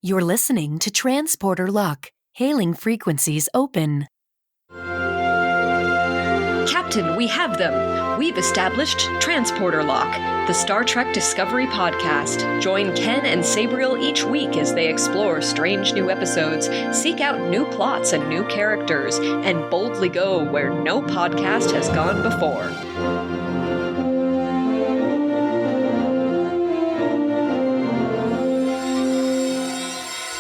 You're listening to Transporter Lock, hailing frequencies open. Captain, we have them. We've established Transporter Lock, the Star Trek Discovery podcast. Join Ken and Sabriel each week as they explore strange new episodes, seek out new plots and new characters, and boldly go where no podcast has gone before.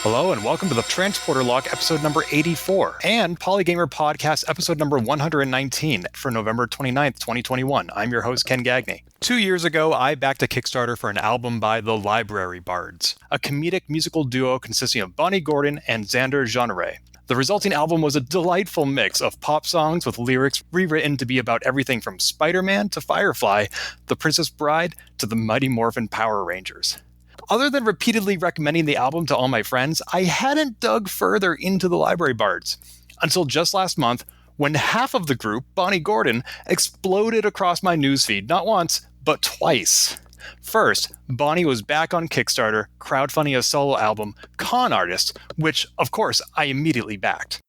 Hello and welcome to the Transporter Lock episode number 84 and Polygamer Podcast episode number 119 for November 29th, 2021. I'm your host, Ken Gagney. 2 years ago, I backed a Kickstarter for an album by the Library Bards, a comedic musical duo consisting of Bonni Gordon and Xander Jeanneret. The resulting album was a delightful mix of pop songs with lyrics rewritten to be about everything from Spider-Man to Firefly, The Princess Bride to the Mighty Morphin Power Rangers. Other than repeatedly recommending the album to all my friends, I hadn't dug further into the Library Bards until just last month when half of the group, Bonni Gordon, exploded across my newsfeed not once, but twice. First, Bonni was back on Kickstarter, crowdfunding a solo album, Con Artist, which, of course, I immediately backed.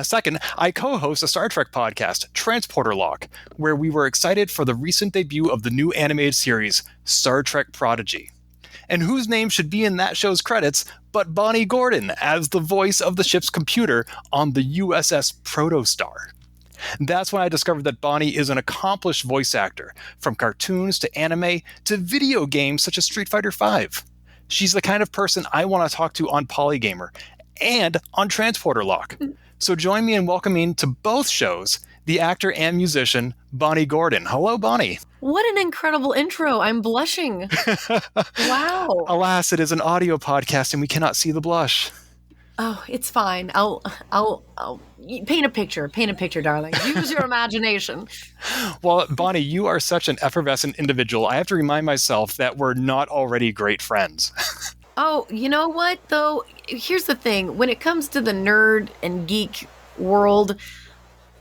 Second, I co-host a Star Trek podcast, Transporter Lock, where we were excited for the recent debut of the new animated series, Star Trek Prodigy. And whose name should be in that show's credits but Bonni Gordon as the voice of the ship's computer on the USS Protostar. That's when I discovered that Bonni is an accomplished voice actor, from cartoons to anime to video games such as Street Fighter V. She's the kind of person I want to talk to on Polygamer and on Transporter Lock. So join me in welcoming to both shows the actor and musician, Bonni Gordon. Hello, Bonni. What an incredible intro. I'm blushing. Wow. Alas, it is an audio podcast and we cannot see the blush. Oh, it's fine. I'll paint a picture, darling. Use your imagination. Well, Bonni, you are such an effervescent individual. I have to remind myself that we're not already great friends. Oh, you know what, though? Here's the thing. When it comes to the nerd and geek world,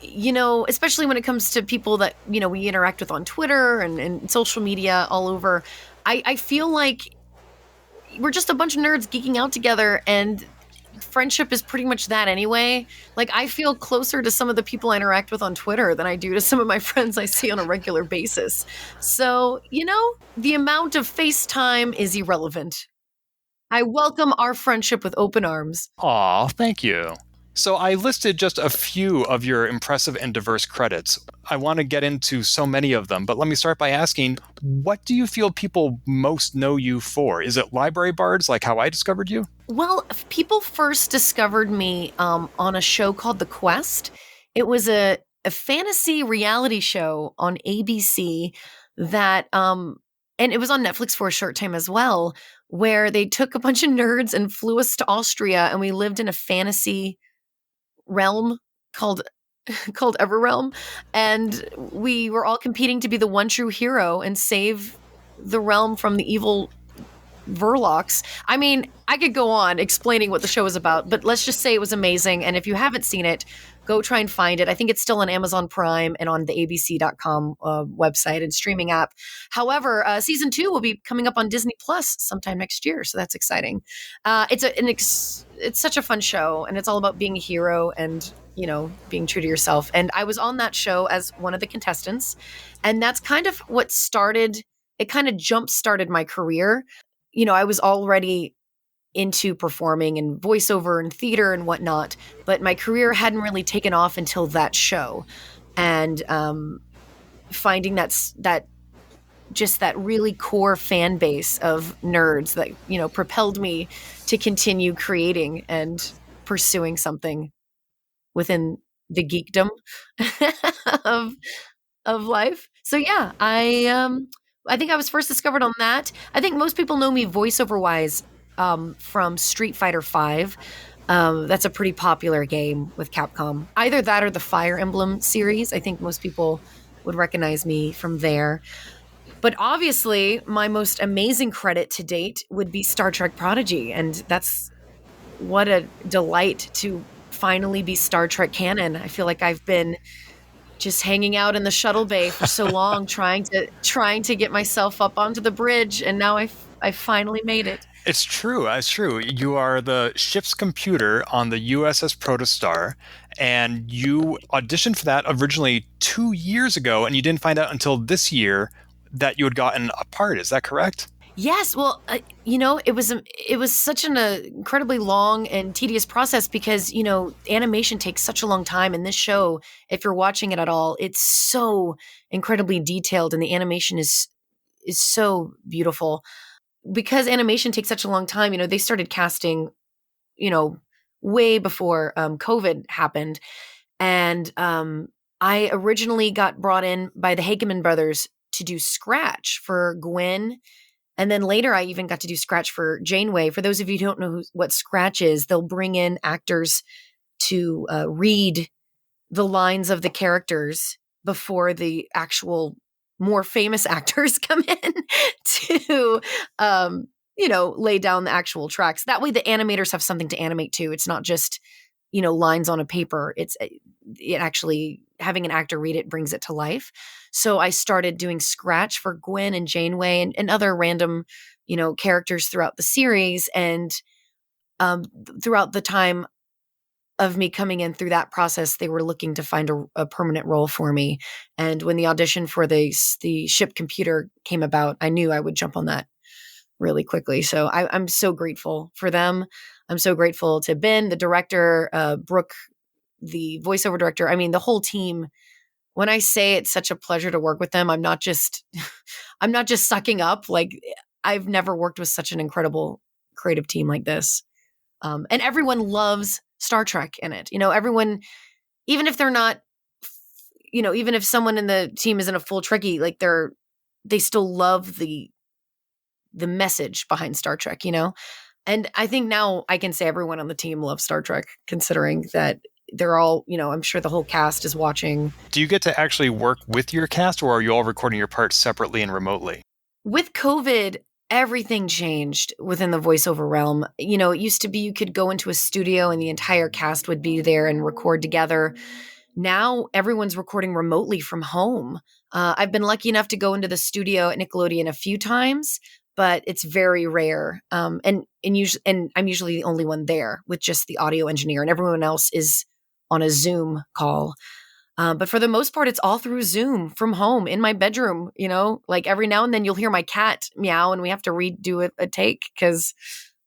you know, especially when it comes to people that, you know, we interact with on Twitter and social media all over, I feel like we're just a bunch of nerds geeking out together, and friendship is pretty much that anyway. Like, I feel closer to some of the people I interact with on Twitter than I do to some of my friends I see on a regular basis. So, you know, the amount of FaceTime is irrelevant. I welcome our friendship with open arms. Aw, thank you. So I listed just a few of your impressive and diverse credits. I want to get into so many of them, but let me start by asking, what do you feel people most know you for? Is it Library Bards, like how I discovered you? Well, people first discovered me on a show called The Quest. It was a fantasy reality show on ABC that, and it was on Netflix for a short time as well, where they took a bunch of nerds and flew us to Austria, and we lived in a fantasy realm called Everrealm, and we were all competing to be the one true hero and save the realm from the evil Verlocks. I mean, I could go on explaining what the show is about, but let's just say it was amazing, and if you haven't seen it, go try and find it. I think it's still on Amazon Prime and on the abc.com website and streaming app. However, season 2 will be coming up on Disney Plus sometime next year, so that's exciting. It's such a fun show, and it's all about being a hero and, you know, being true to yourself. And I was on that show as one of the contestants, and that's kind of what kind of jump-started my career. You know, I was already into performing and voiceover and theater and whatnot, but my career hadn't really taken off until that show. And finding that really core fan base of nerds that, you know, propelled me to continue creating and pursuing something within the geekdom of life. So yeah, I think I was first discovered on that. I think most people know me voiceover wise from Street Fighter V. That's a pretty popular game with Capcom. Either that or the Fire Emblem series. I think most people would recognize me from there. But obviously, my most amazing credit to date would be Star Trek Prodigy. And that's what a delight to finally be Star Trek canon. I feel like I've been just hanging out in the shuttle bay for so long, trying to get myself up onto the bridge. And now I finally made it. It's true. It's true. You are the ship's computer on the USS Protostar, and you auditioned for that originally 2 years ago, and you didn't find out until this year that you had gotten a part. Is that correct? Yes, well, it was such an incredibly long and tedious process because animation takes such a long time. And this show, if you're watching it at all, it's so incredibly detailed, and the animation is so beautiful. Because animation takes such a long time, they started casting, way before COVID happened, and I originally got brought in by the Hageman brothers to do Scratch for Gwen. And then later, I even got to do Scratch for Janeway. For those of you who don't know what Scratch is, they'll bring in actors to read the lines of the characters before the actual more famous actors come in to, lay down the actual tracks. That way, the animators have something to animate too. It's not just, lines on a paper. It actually having an actor read it brings it to life. So I started doing Scratch for Gwen and Janeway and other random, characters throughout the series. And throughout the time of me coming in through that process, they were looking to find a permanent role for me. And when the audition for the ship computer came about, I knew I would jump on that really quickly. So I'm so grateful for them. I'm so grateful to Ben, the director, Brooke, the voiceover director. I mean, the whole team. When I say it's such a pleasure to work with them, I'm not just sucking up. Like, I've never worked with such an incredible creative team like this. And everyone loves Star Trek in it. Everyone, even if they're not, even if someone in the team isn't a full Trekkie, like they still love the message behind Star Trek, And I think now I can say everyone on the team loves Star Trek, considering that they're all, I'm sure the whole cast is watching. Do you get to actually work with your cast, or are you all recording your parts separately and remotely? With COVID, everything changed within the voiceover realm. It used to be you could go into a studio and the entire cast would be there and record together. Now everyone's recording remotely from home. I've been lucky enough to go into the studio at Nickelodeon a few times, but it's very rare. And I'm usually the only one there with just the audio engineer, and everyone else is on a Zoom call. But for the most part, it's all through Zoom from home in my bedroom. Like every now and then you'll hear my cat meow and we have to redo a take because,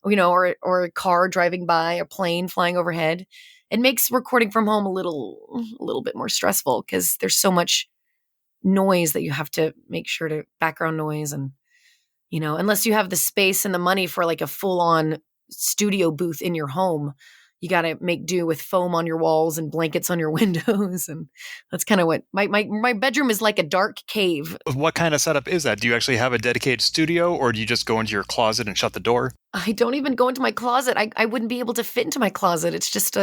or a car driving by, a plane flying overhead. It makes recording from home a little bit more stressful because there's so much noise that you have to make sure to background noise. And, unless you have the space and the money for like a full on studio booth in your home, you got to make do with foam on your walls and blankets on your windows. And that's kind of what my bedroom is, like a dark cave. What kind of setup is that? Do you actually have a dedicated studio, or do you just go into your closet and shut the door? I don't even go into my closet. I wouldn't be able to fit into my closet. It's just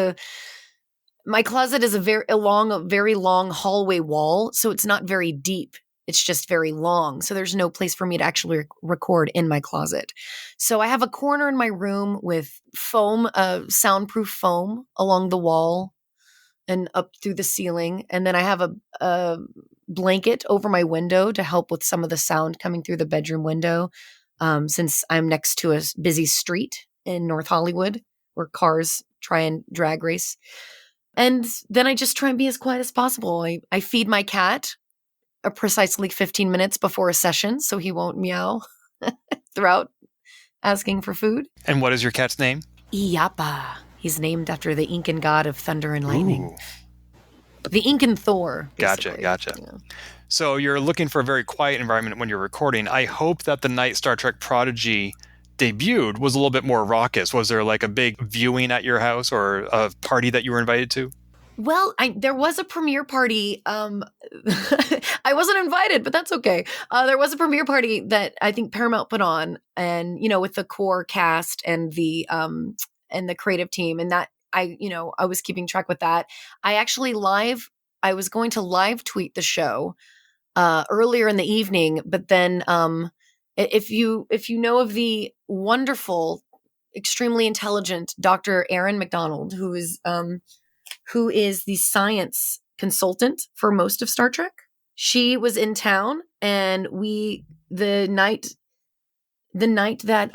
my closet is a very long hallway wall. So it's not very deep. It's just very long. So there's no place for me to actually record in my closet. So I have a corner in my room with foam, soundproof foam along the wall and up through the ceiling. And then I have a blanket over my window to help with some of the sound coming through the bedroom window. Since I'm next to a busy street in North Hollywood where cars try and drag race. And then I just try and be as quiet as possible. I feed my cat precisely 15 minutes before a session, so he won't meow throughout asking for food. And what is your cat's name? Iappa. He's named after the Incan god of thunder and lightning. Ooh. The Incan Thor. Basically. Gotcha. Yeah. So you're looking for a very quiet environment when you're recording. I hope that the night Star Trek Prodigy debuted was a little bit more raucous. Was there like a big viewing at your house or a party that you were invited to? Well, there was a premiere party. I wasn't invited, but that's okay. There was a premiere party that I think Paramount put on, and with the core cast and the creative team, and that I was keeping track with that. I was going to live tweet the show earlier in the evening, but then if you know of the wonderful, extremely intelligent Dr. Erin McDonald, who is the science consultant for most of Star Trek. She was in town, and the night that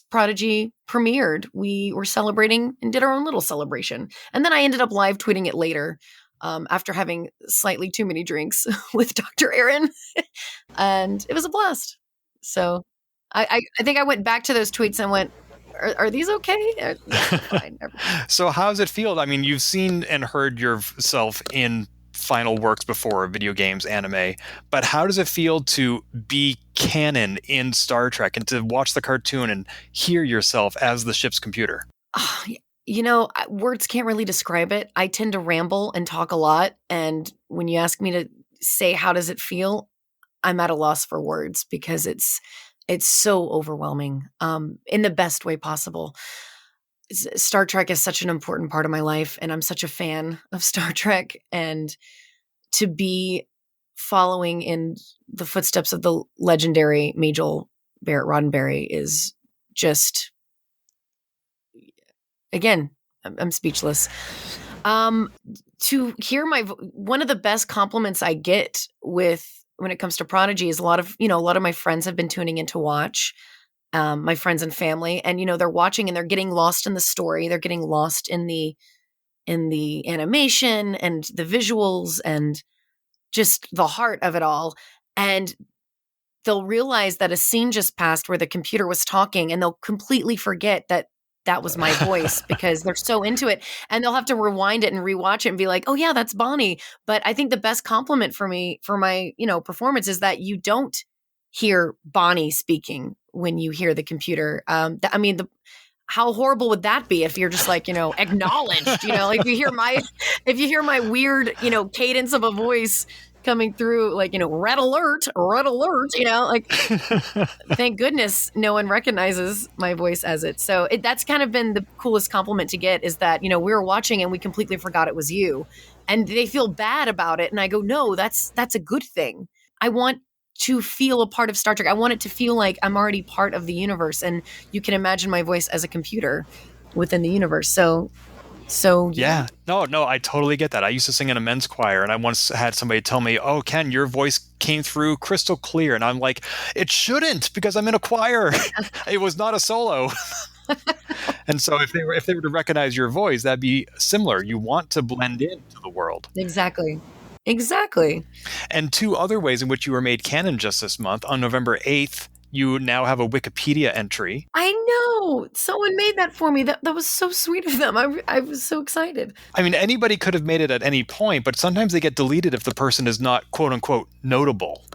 Prodigy premiered, we were celebrating and did our own little celebration. And then I ended up live tweeting it later after having slightly too many drinks with Dr. Aaron. And it was a blast. So I think I went back to those tweets and went, are these okay? Yeah, fine. So how does it feel? I mean, you've seen and heard yourself in final works before, video games, anime, but how does it feel to be canon in Star Trek and to watch the cartoon and hear yourself as the ship's computer? Words can't really describe it. I tend to ramble and talk a lot. And when you ask me to say, how does it feel? I'm at a loss for words because it's so overwhelming in the best way possible. Star Trek is such an important part of my life, and I'm such a fan of Star Trek. And to be following in the footsteps of the legendary Majel Barrett Roddenberry is just, again, I'm speechless. To hear one of the best compliments I get when it comes to Prodigy is a lot of my friends have been tuning in to watch, my friends and family, and they're watching and they're getting lost in the story. They're getting lost in the animation and the visuals and just the heart of it all. And they'll realize that a scene just passed where the computer was talking, and they'll completely forget that was my voice because they're so into it, and they'll have to rewind it and rewatch it and be like, oh yeah, that's Bonni. But I think the best compliment for me, for my, performance is that you don't hear Bonni speaking when you hear the computer. How horrible would that be if you're just like, acknowledged, like if you hear my weird, cadence of a voice coming through, like, red alert, like, thank goodness no one recognizes my voice as it. So that's kind of been the coolest compliment to get, is that, we were watching and we completely forgot it was you, and they feel bad about it. And I go, no, that's a good thing. I want to feel a part of Star Trek. I want it to feel like I'm already part of the universe, and you can imagine my voice as a computer within the universe. So yeah. No, I totally get that. I used to sing in a men's choir, and I once had somebody tell me, oh, Ken, your voice came through crystal clear. And I'm like, it shouldn't, because I'm in a choir. It was not a solo. And so if they were to recognize your voice, that'd be similar. You want to blend into the world. Exactly. And two other ways in which you were made canon just this month. On November 8th, you now have a Wikipedia entry. I know. Someone made that for me. That was so sweet of them. I was so excited. I mean, anybody could have made it at any point, but sometimes they get deleted if the person is not, quote unquote, notable.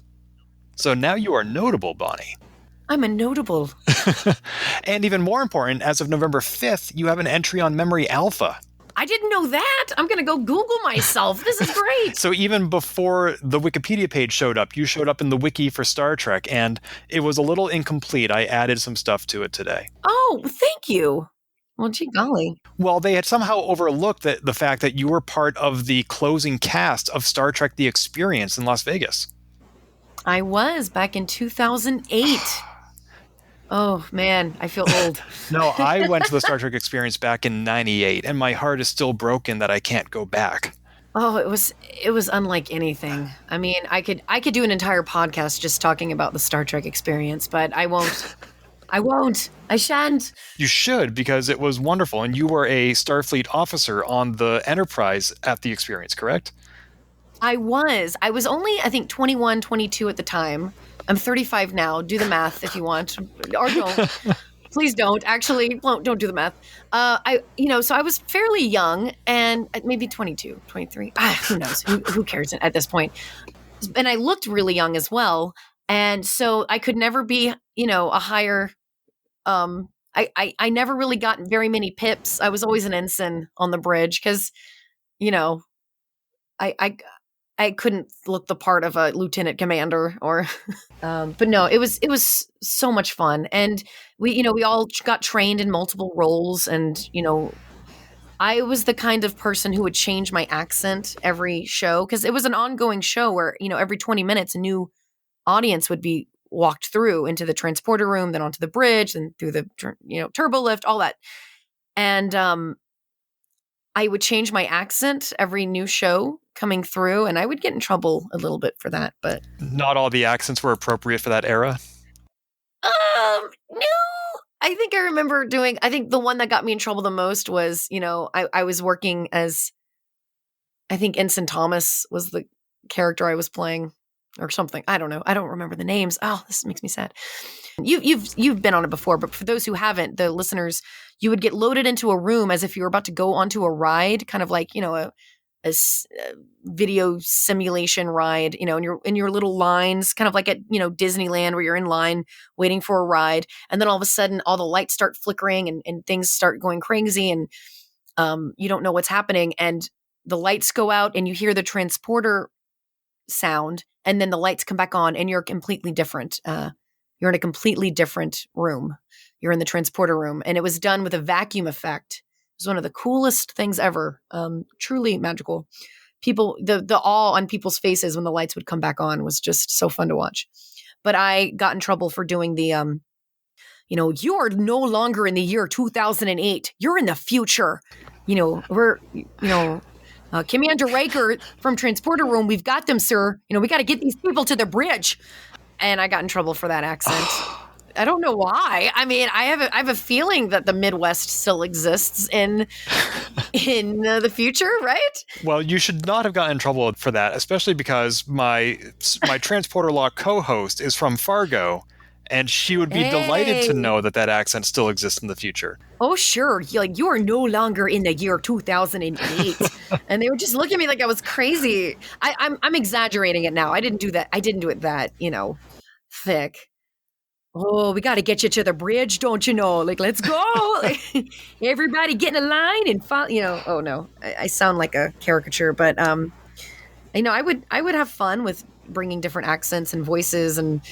So now you are notable, Bonni. I'm a notable. And even more important, as of November 5th, you have an entry on Memory Alpha. I didn't know that. I'm going to go Google myself. This is great. So even before the Wikipedia page showed up, you showed up in the wiki for Star Trek, and it was a little incomplete. I added some stuff to it today. Oh, thank you. Well, gee golly. Well, they had somehow overlooked the fact that you were part of the closing cast of Star Trek The Experience in Las Vegas. I was back in 2008. Oh, man, I feel old. No, I went to the Star Trek Experience back in 98, and my heart is still broken that I can't go back. Oh, it was unlike anything. I mean, I could do an entire podcast just talking about the Star Trek Experience, but I won't. I shan't. You should, because it was wonderful, and you were a Starfleet officer on the Enterprise at the Experience, correct? I was only, I think, 21, 22 at the time. I'm 35 now. Do the math if you want, or don't. Please don't. Actually, don't do the math. So I was fairly young, and maybe 22, 23. Who knows? Who cares at this point? And I looked really young as well, and so I could never be, a higher. I never really got very many pips. I was always an ensign on the bridge because, I couldn't look the part of a lieutenant commander or, but no, it was so much fun. And we all got trained in multiple roles, and, I was the kind of person who would change my accent every show, because it was an ongoing show where, every 20 minutes a new audience would be walked through into the transporter room, then onto the bridge, and through the, turbo lift, all that. And, I would change my accent every new show coming through, and I would get in trouble a little bit for that, but not all the accents were appropriate for that era. No, I think I remember doing, I think the one that got me in trouble the most was, I was working as, I think Ensign Thomas was the character I was playing or something. I don't know. I don't remember the names. Oh, this makes me sad. You've been on it before, but for those who haven't, the listeners, you would get loaded into a room as if you were about to go onto a ride, kind of like, a video simulation ride, in your little lines, kind of like at, Disneyland where you're in line waiting for a ride. And then all of a sudden all the lights start flickering and things start going crazy and you don't know what's happening. And the lights go out and you hear the transporter sound and then the lights come back on and you're completely different. You're in a completely different room. You're in the transporter room and it was done with a vacuum effect. It was one of the coolest things ever. Truly magical. People, the awe on people's faces when the lights would come back on was just so fun to watch. But I got in trouble for doing the, you are no longer in the year 2008. You're in the future. Commander Riker from Transporter Room, we've got them, sir. We got to get these people to the bridge. And I got in trouble for that accent. I don't know why. I mean, I have a feeling that the Midwest still exists in the future, right? Well, you should not have gotten in trouble for that, especially because my Transporter Lock co-host is from Fargo, and she would be delighted to know that accent still exists in the future. Oh, sure. You are no longer in the year 2008. And they would just look at me like I was crazy. I'm exaggerating it now. I didn't do that. I didn't do it that, thick. Oh, we got to get you to the bridge, don't you know? Let's go. Everybody get in a line and follow, oh no, I sound like a caricature, but, I would have fun with bringing different accents and voices and,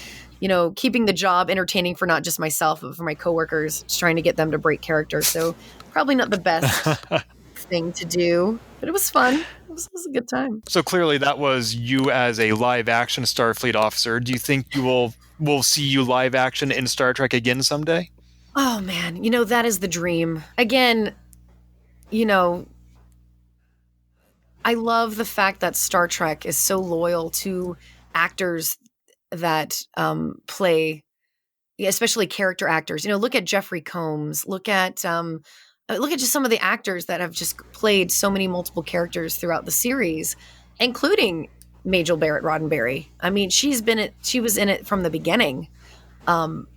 keeping the job entertaining for not just myself, but for my coworkers, just trying to get them to break character. So probably not the best thing to do, but it was fun. It was a good time. So clearly that was you as a live action Starfleet officer. Do you think we'll see you live action in Star Trek again someday? Oh man, that is the dream. Again, I love the fact that Star Trek is so loyal to actors that play, especially character actors. Look at Jeffrey Combs. Look at just some of the actors that have just played so many multiple characters throughout the series, including Majel Barrett Roddenberry. I mean, she was in it from the beginning. And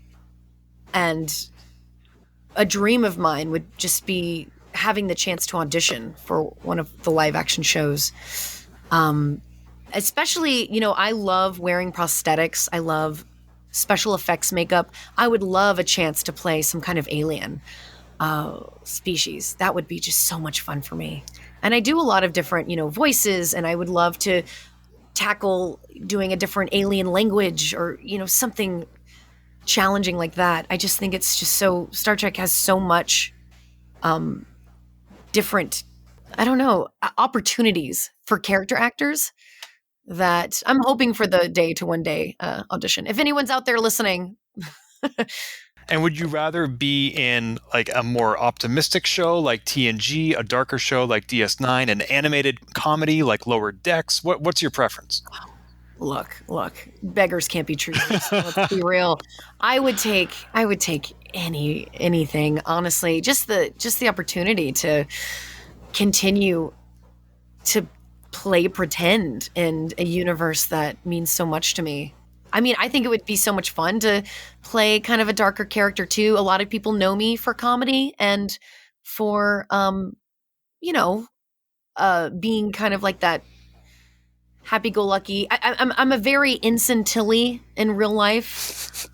a dream of mine would just be having the chance to audition for one of the live action shows. Especially, I love wearing prosthetics. I love special effects makeup. I would love a chance to play some kind of alien species. That would be just so much fun for me. And I do a lot of different, voices, and I would love to tackle doing a different alien language or, something challenging like that. I just think it's just so, Star Trek has so much different, opportunities for character actors that I'm hoping for the day to one day audition. If anyone's out there listening. And would you rather be in like a more optimistic show like TNG, a darker show like DS9, an animated comedy like Lower Decks? What's your preference? Look, beggars can't be choosers. Let's be real. I would take anything, honestly. Just the opportunity to continue to play pretend in a universe that means so much to me. I mean, I think it would be so much fun to play kind of a darker character too. A lot of people know me for comedy and for being kind of like that happy-go-lucky. I'm a very Ensign Tilly in real life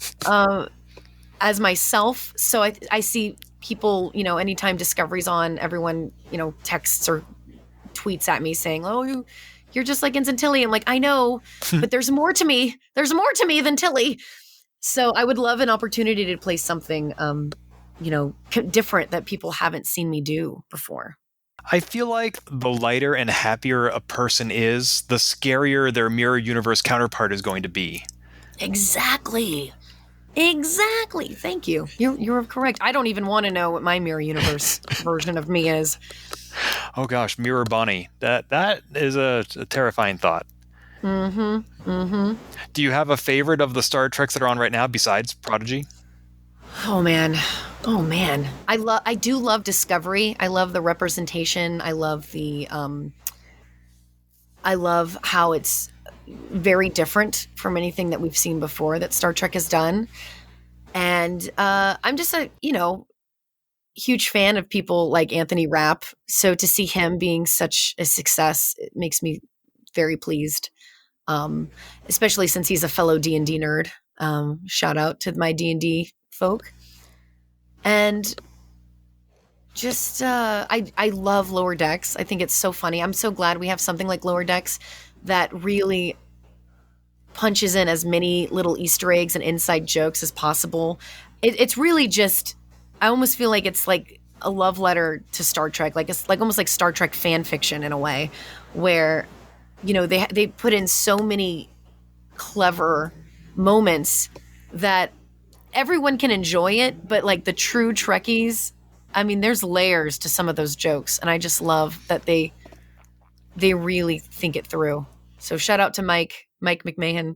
as myself. So I see people, anytime Discovery's on, everyone, texts or tweets at me saying, "Oh, you're just like Ensign Tilly." I'm like, I know, but there's more to me. There's more to me than Tilly. So I would love an opportunity to play something, different that people haven't seen me do before. I feel like the lighter and happier a person is, the scarier their mirror universe counterpart is going to be. Exactly. Thank you. You're correct. I don't even want to know what my mirror universe version of me is. Oh gosh, Mirror Bonni. That is a terrifying thought. Mm-hmm. Do you have a favorite of the Star Treks that are on right now besides Prodigy? Oh man. Oh man. I do love Discovery. I love the representation. I love how it's very different from anything that we've seen before that Star Trek has done. And I'm just a, huge fan of people like Anthony Rapp. So to see him being such a success, it makes me very pleased. Especially since he's a fellow D&D nerd. Shout out to my D&D folk. And just I love Lower Decks. I think it's so funny. I'm so glad we have something like Lower Decks that really punches in as many little Easter eggs and inside jokes as possible. It's really just, I almost feel like it's like a love letter to Star Trek, like it's like almost like Star Trek fan fiction in a way, where they put in so many clever moments that everyone can enjoy it, but like the true Trekkies, I mean, there's layers to some of those jokes, and I just love that they really think it through. So shout out to Mike McMahon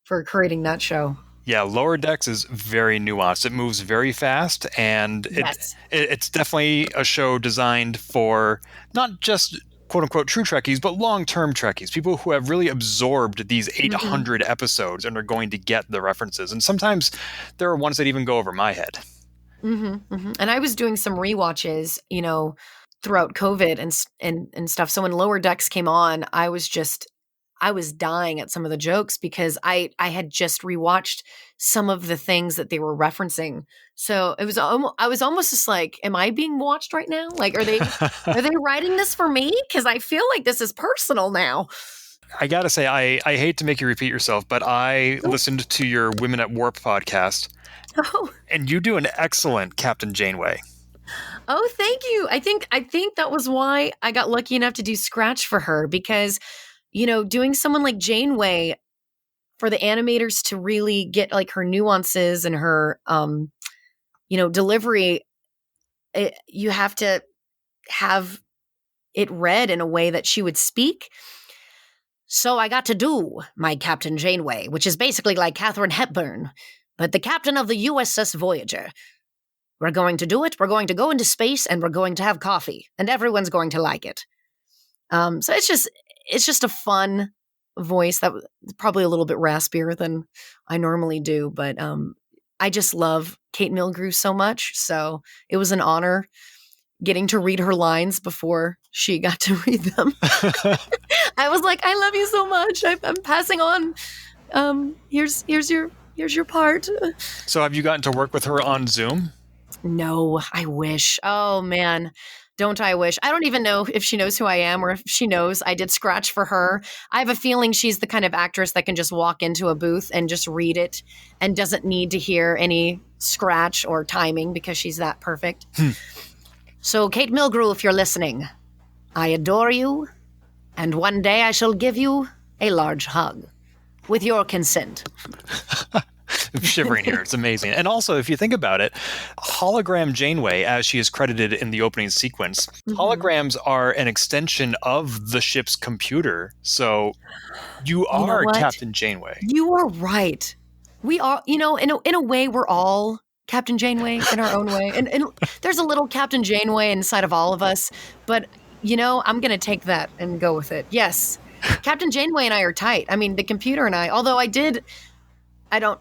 for creating that show. Yeah, Lower Decks is very nuanced. It moves very fast, and Yes. it's definitely a show designed for not just quote-unquote true Trekkies, but long-term Trekkies, people who have really absorbed these 800 episodes and are going to get the references. And sometimes there are ones that even go over my head. And I was doing some rewatches, throughout COVID and stuff. So when Lower Decks came on, I was dying at some of the jokes because I had just rewatched some of the things that they were referencing. So I was almost just like, am I being watched right now? Like, are they writing this for me? Because I feel like this is personal now. I gotta say, I hate to make you repeat yourself, but I listened to your Women at Warp podcast. Oh. And you do an excellent Captain Janeway. Oh, thank you. I think that was why I got lucky enough to do Scratch for her, because, doing someone like Janeway, for the animators to really get like her nuances and her, delivery, you have to have it read in a way that she would speak. So I got to do my Captain Janeway, which is basically like Katharine Hepburn, but the captain of the USS Voyager. We're going to do it. We're going to go into space and we're going to have coffee and everyone's going to like it. So it's just a fun voice that was probably a little bit raspier than I normally do, but I just love Kate Milgrew so much. So it was an honor getting to read her lines before she got to read them. I was like, I love you so much. I'm passing on. Here's your part. So have you gotten to work with her on Zoom? No, I wish. Oh man, don't I wish. I don't even know if she knows who I am or if she knows I did Scratch for her. I have a feeling she's the kind of actress that can just walk into a booth and just read it and doesn't need to hear any scratch or timing because she's that perfect. So Kate Milgrew, if you're listening, I adore you, and one day I shall give you a large hug with your consent. I'm shivering here. It's amazing. And also, if you think about it, hologram Janeway, as she is credited in the opening sequence, holograms are an extension of the ship's computer. So you are Captain Janeway. You are right. We are, in a way, we're all Captain Janeway in our own way. And there's a little Captain Janeway inside of all of us. But, I'm going to take that and go with it. Yes. Captain Janeway and I are tight. I mean, the computer and I, although I don't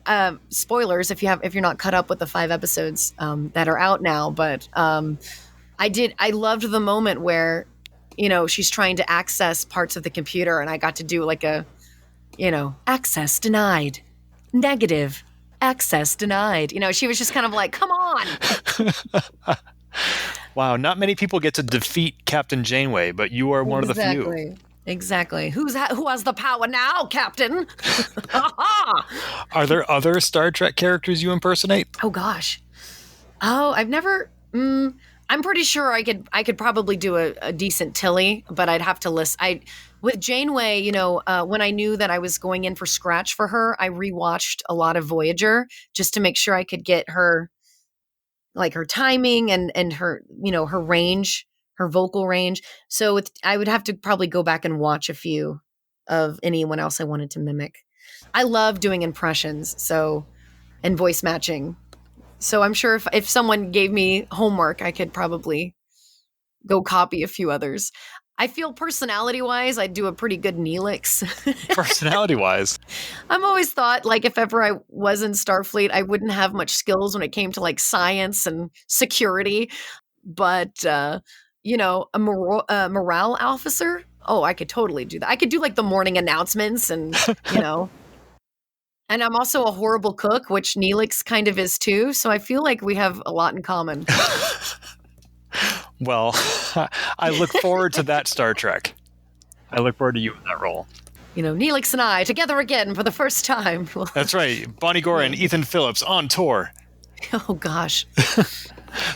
spoilers if you're not caught up with the 5 episodes that are out now, but I loved the moment where she's trying to access parts of the computer and I got to do like a access denied, negative, access denied. She was just kind of like, come on. Wow, not many people get to defeat Captain Janeway, but you are one of the few. Exactly. Who has the power now, Captain? Are there other Star Trek characters you impersonate? Oh gosh. Oh, I've never. I'm pretty sure I could probably do a decent Tilly, but I'd have to list. With Janeway, when I knew that I was going in for Scratch for her, I rewatched a lot of Voyager just to make sure I could get her, like her timing and her her range. Her vocal range. So I would have to probably go back and watch a few of anyone else I wanted to mimic. I love doing impressions. So and voice matching. So I'm sure if someone gave me homework, I could probably go copy a few others. I feel personality-wise, I do a pretty good Neelix. Personality-wise. I've always thought, like, if ever I was in Starfleet, I wouldn't have much skills when it came to, like, science and security. But, a morale officer? Oh, I could totally do that. I could do, like, the morning announcements and, And I'm also a horrible cook, which Neelix kind of is too. So I feel like we have a lot in common. Well, I look forward to that Star Trek. I look forward to you in that role. Neelix and I together again for the first time. That's right. Bonnie Gore and Ethan Phillips on tour. Oh, gosh.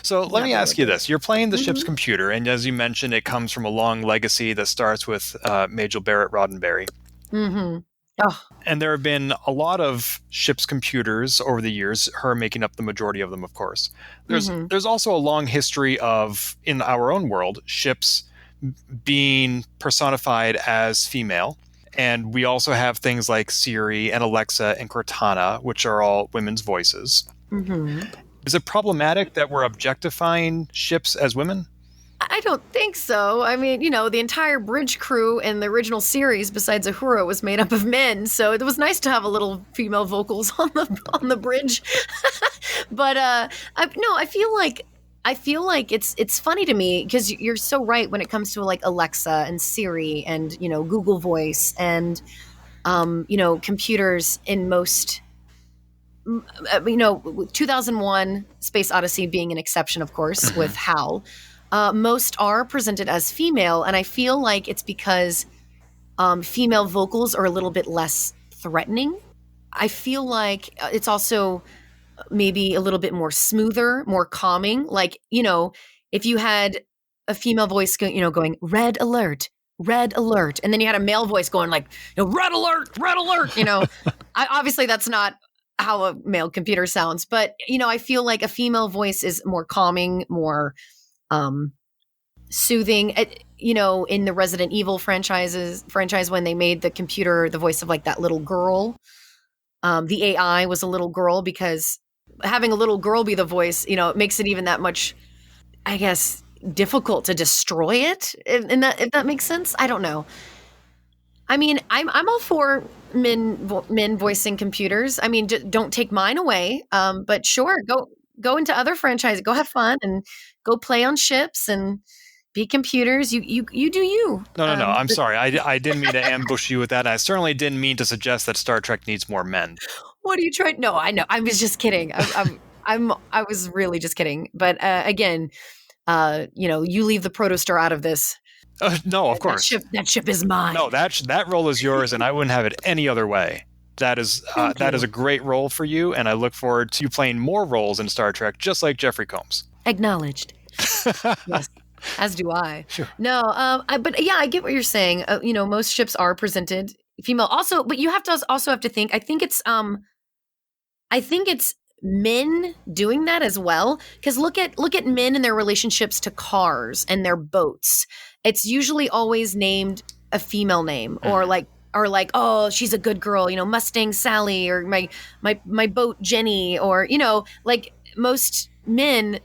So let me ask you this. You're playing the ship's computer, and as you mentioned, it comes from a long legacy that starts with Major Barrett Roddenberry. Mm-hmm. Oh. And there have been a lot of ship's computers over the years, her making up the majority of them, of course. There's also a long history of, in our own world, ships being personified as female. And we also have things like Siri and Alexa and Cortana, which are all women's voices. Mm-hmm. Is it problematic that we're objectifying ships as women? I don't think so. I mean, the entire bridge crew in the original series, besides Uhura, was made up of men. So it was nice to have a little female vocals on the bridge. But I feel like it's funny to me because you're so right when it comes to like Alexa and Siri and Google Voice and computers in most. 2001 Space Odyssey being an exception, of course, with HAL. Most are presented as female, and I feel like it's because female vocals are a little bit less threatening. I feel like it's also maybe a little bit more smoother, more calming. Like, if you had a female voice going, red alert, and then you had a male voice going like, red alert, obviously that's not how a male computer sounds, but I feel like a female voice is more calming, more soothing. In the Resident Evil franchise when they made the computer the voice of like that little girl, the AI was a little girl, because having a little girl be the voice, it makes it even that much, I guess, difficult to destroy it. If that makes sense, I don't know. I mean, I'm all for men voicing computers. I mean, don't take mine away. But sure, go into other franchises, go have fun, and go play on ships and be computers. You do you. No. I'm sorry. I didn't mean to ambush you with that. I certainly didn't mean to suggest that Star Trek needs more men. What are you trying? No, I know. I was just kidding. I was really just kidding. But again, you leave the protostar out of this. No, of course. That ship is mine. No, that role is yours, and I wouldn't have it any other way. That is a great role for you, and I look forward to you playing more roles in Star Trek, just like Jeffrey Combs. Acknowledged. Yes, as do I. Sure. No, but yeah, I get what you're saying. Most ships are presented female. Also, but you have to think. I think it's men doing that as well, because look at men and their relationships to cars and their boats. It's usually always named a female name, or like, oh, she's a good girl, Mustang Sally, or my boat Jenny, or like most men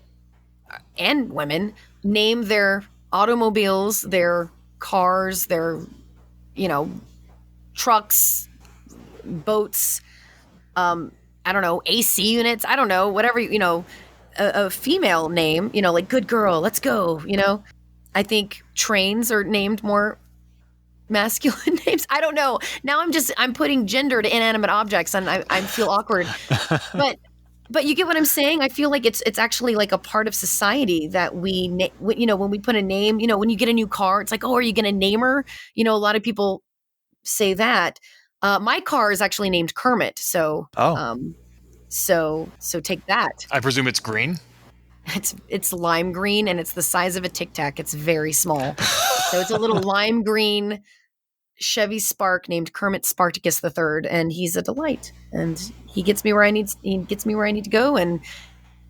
and women name their automobiles, their cars, their trucks, boats, I don't know, AC units, I don't know, whatever, a female name, like good girl, let's go, I think trains are named more masculine names. I don't know. Now I'm putting gender to inanimate objects, and I feel awkward. But you get what I'm saying? I feel like it's actually like a part of society that when we put a name, when you get a new car, it's like, oh, are you going to name her? A lot of people say that. My car is actually named Kermit, so so take that. I presume it's green? It's lime green, and it's the size of a Tic Tac. It's very small. So it's a little lime green Chevy Spark named Kermit Spartacus III, and he's a delight. And he gets me where I need to go, and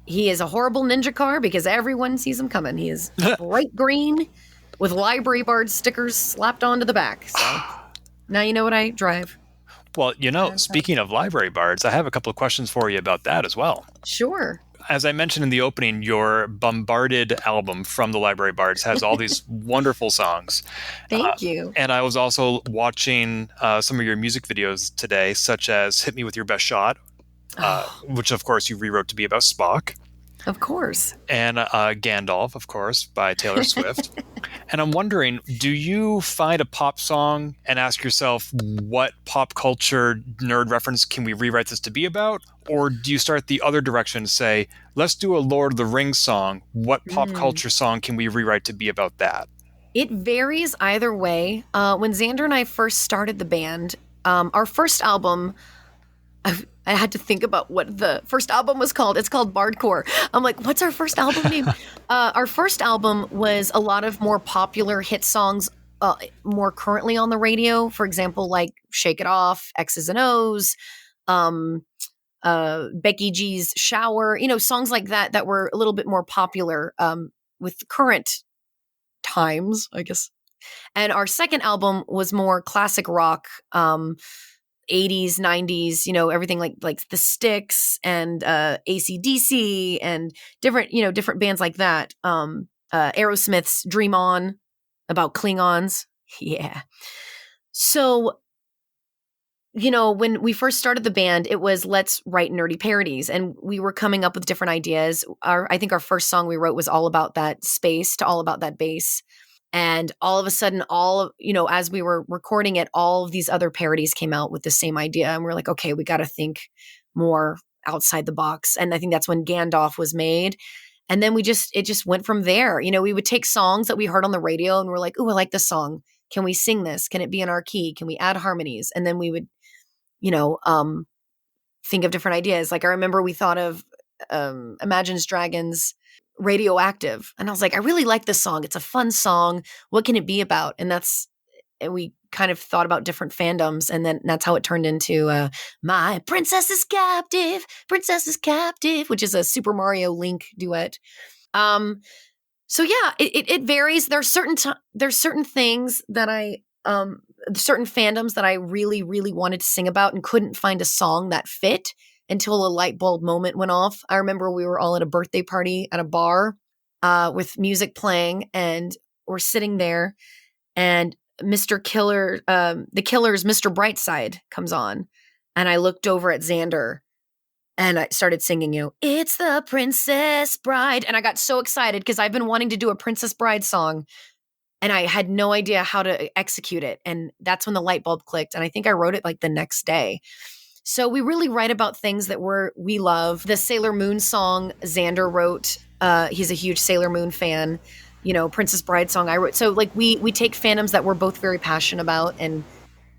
he is a horrible ninja car because everyone sees him coming. He is bright green with library bard stickers slapped onto the back. So now you know what I drive. Well, speaking of library bards, I have a couple of questions for you about that as well. Sure. As I mentioned in the opening, your Bombarded album from the Library Bards has all these wonderful songs. Thank you. And I was also watching some of your music videos today, such as Hit Me With Your Best Shot, which, of course, you rewrote to be about Spock. Of course. And Gandalf, of course, by Taylor Swift. And I'm wondering, do you find a pop song and ask yourself, what pop culture nerd reference can we rewrite this to be about? Or do you start the other direction and say, let's do a Lord of the Rings song. What pop culture song can we rewrite to be about that? It varies either way. When Xander and I first started the band, our first album, I had to think about what the first album was called. It's called Bardcore. I'm like, what's our first album name? Our first album was a lot of more popular hit songs, more currently on the radio. For example, like Shake It Off, X's and O's, Becky G's Shower, songs like that were a little bit more popular with current times, I guess. And our second album was more classic rock, 80s, 90s, everything like the Styx and AC/DC and different bands like that. Aerosmith's Dream On, about Klingons. Yeah. So, when we first started the band, it was let's write nerdy parodies, and we were coming up with different ideas. I think our first song we wrote was all about that space, to all about that bass. And all of a sudden, as we were recording it, all of these other parodies came out with the same idea. And we're like, okay, we got to think more outside the box. And I think that's when Gandalf was made. And then it just went from there. We would take songs that we heard on the radio and we're like, oh, I like this song. Can we sing this? Can it be in our key? Can we add harmonies? And then we would, think of different ideas. Like I remember we thought of Imagine Dragons' Radioactive. And I was like, I really like this song. It's a fun song. What can it be about? And we kind of thought about different fandoms. And then that's how it turned into My Princess is Captive, which is a Super Mario Link duet. So yeah, it varies. There's certain things that certain fandoms that I really, really wanted to sing about and couldn't find a song that fit until a light bulb moment went off. I remember we were all at a birthday party at a bar with music playing, and we're sitting there, and Mr. Killer, the Killer's Mr. Brightside comes on, and I looked over at Xander, and I started singing, It's the Princess Bride, and I got so excited because I've been wanting to do a Princess Bride song, and I had no idea how to execute it, and that's when the light bulb clicked, and I think I wrote it like the next day. So we really write about things that we love. The Sailor Moon song Xander wrote. He's a huge Sailor Moon fan. Princess Bride song I wrote. So like we take fandoms that we're both very passionate about and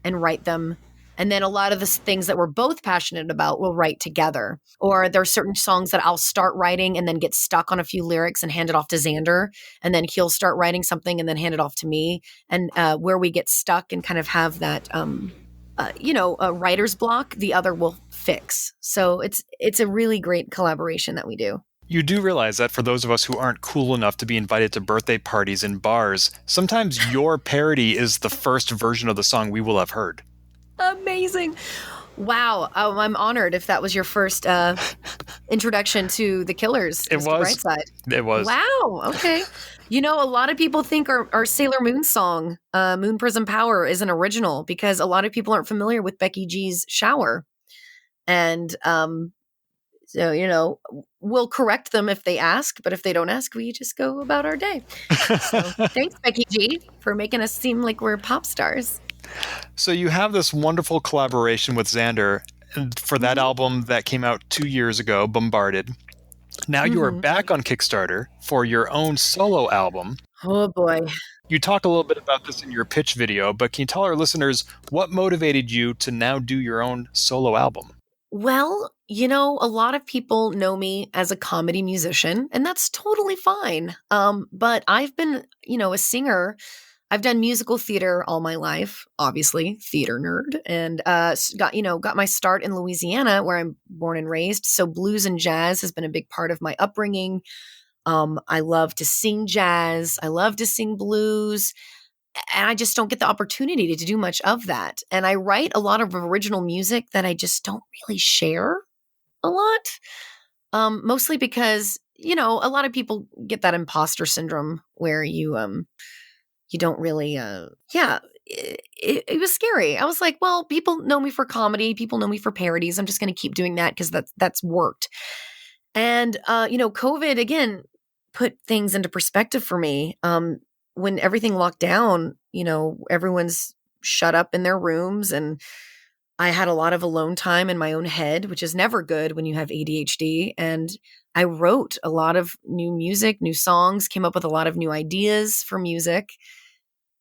write them. And then a lot of the things that we're both passionate about we'll write together. Or there are certain songs that I'll start writing and then get stuck on a few lyrics and hand it off to Xander. And then he'll start writing something and then hand it off to me. And where we get stuck and kind of have that a writer's block, the other will fix. So it's a really great collaboration that we do. You do realize that for those of us who aren't cool enough to be invited to birthday parties in bars, sometimes your parody is the first version of the song we will have heard. Amazing. Wow. I'm honored if that was your first introduction to the Killers. It Mr. was. Brightside. It was. Wow. Okay. A lot of people think our Sailor Moon song, Moon Prism Power, is an original because a lot of people aren't familiar with Becky G's Shower. And so, we'll correct them if they ask, but if they don't ask, we just go about our day. So thanks, Becky G, for making us seem like we're pop stars. So you have this wonderful collaboration with Xander for that album that came out 2 years ago, Bombarded. Now you are back on Kickstarter for your own solo album. Oh, boy. You talk a little bit about this in your pitch video, but can you tell our listeners what motivated you to now do your own solo album? Well, a lot of people know me as a comedy musician, and that's totally fine. But I've been, a singer. I've done musical theater all my life, obviously, theater nerd, and got my start in Louisiana, where I'm born and raised. So blues and jazz has been a big part of my upbringing. I love to sing jazz. I love to sing blues. And I just don't get the opportunity to do much of that. And I write a lot of original music that I just don't really share a lot. Mostly because, a lot of people get that imposter syndrome where you don't really, it was scary. I was like, well, people know me for comedy. People know me for parodies. I'm just going to keep doing that because that's worked. And, COVID again put things into perspective for me. When everything locked down, everyone's shut up in their rooms, and I had a lot of alone time in my own head, which is never good when you have ADHD. And I wrote a lot of new music, new songs, came up with a lot of new ideas for music.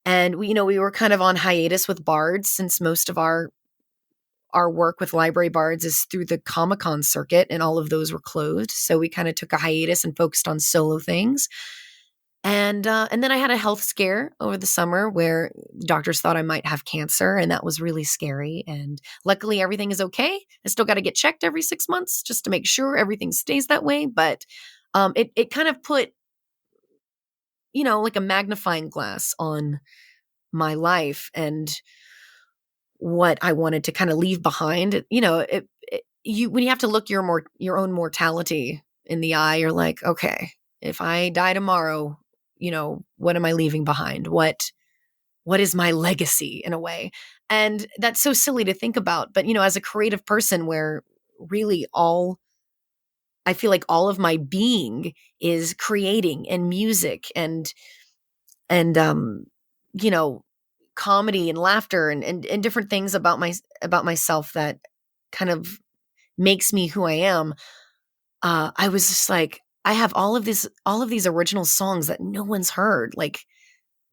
And we were kind of on hiatus with Bards, since most of our work with Library Bards is through the Comic-Con circuit, and all of those were closed. So we kind of took a hiatus and focused on solo things. And then I had a health scare over the summer where doctors thought I might have cancer, and that was really scary. And luckily everything is okay. I still got to get checked every 6 months just to make sure everything stays that way. But it kind of put, like a magnifying glass on my life and what I wanted to kind of leave behind. When you have to look your own mortality in the eye, you're like, okay, if I die tomorrow, what am I leaving behind? What is my legacy in a way? And that's so silly to think about. But, as a creative person, where really I feel like all of my being is creating and music and comedy and laughter and different things about myself that kind of makes me who I am. I was just like, I have all of these original songs that no one's heard. Like,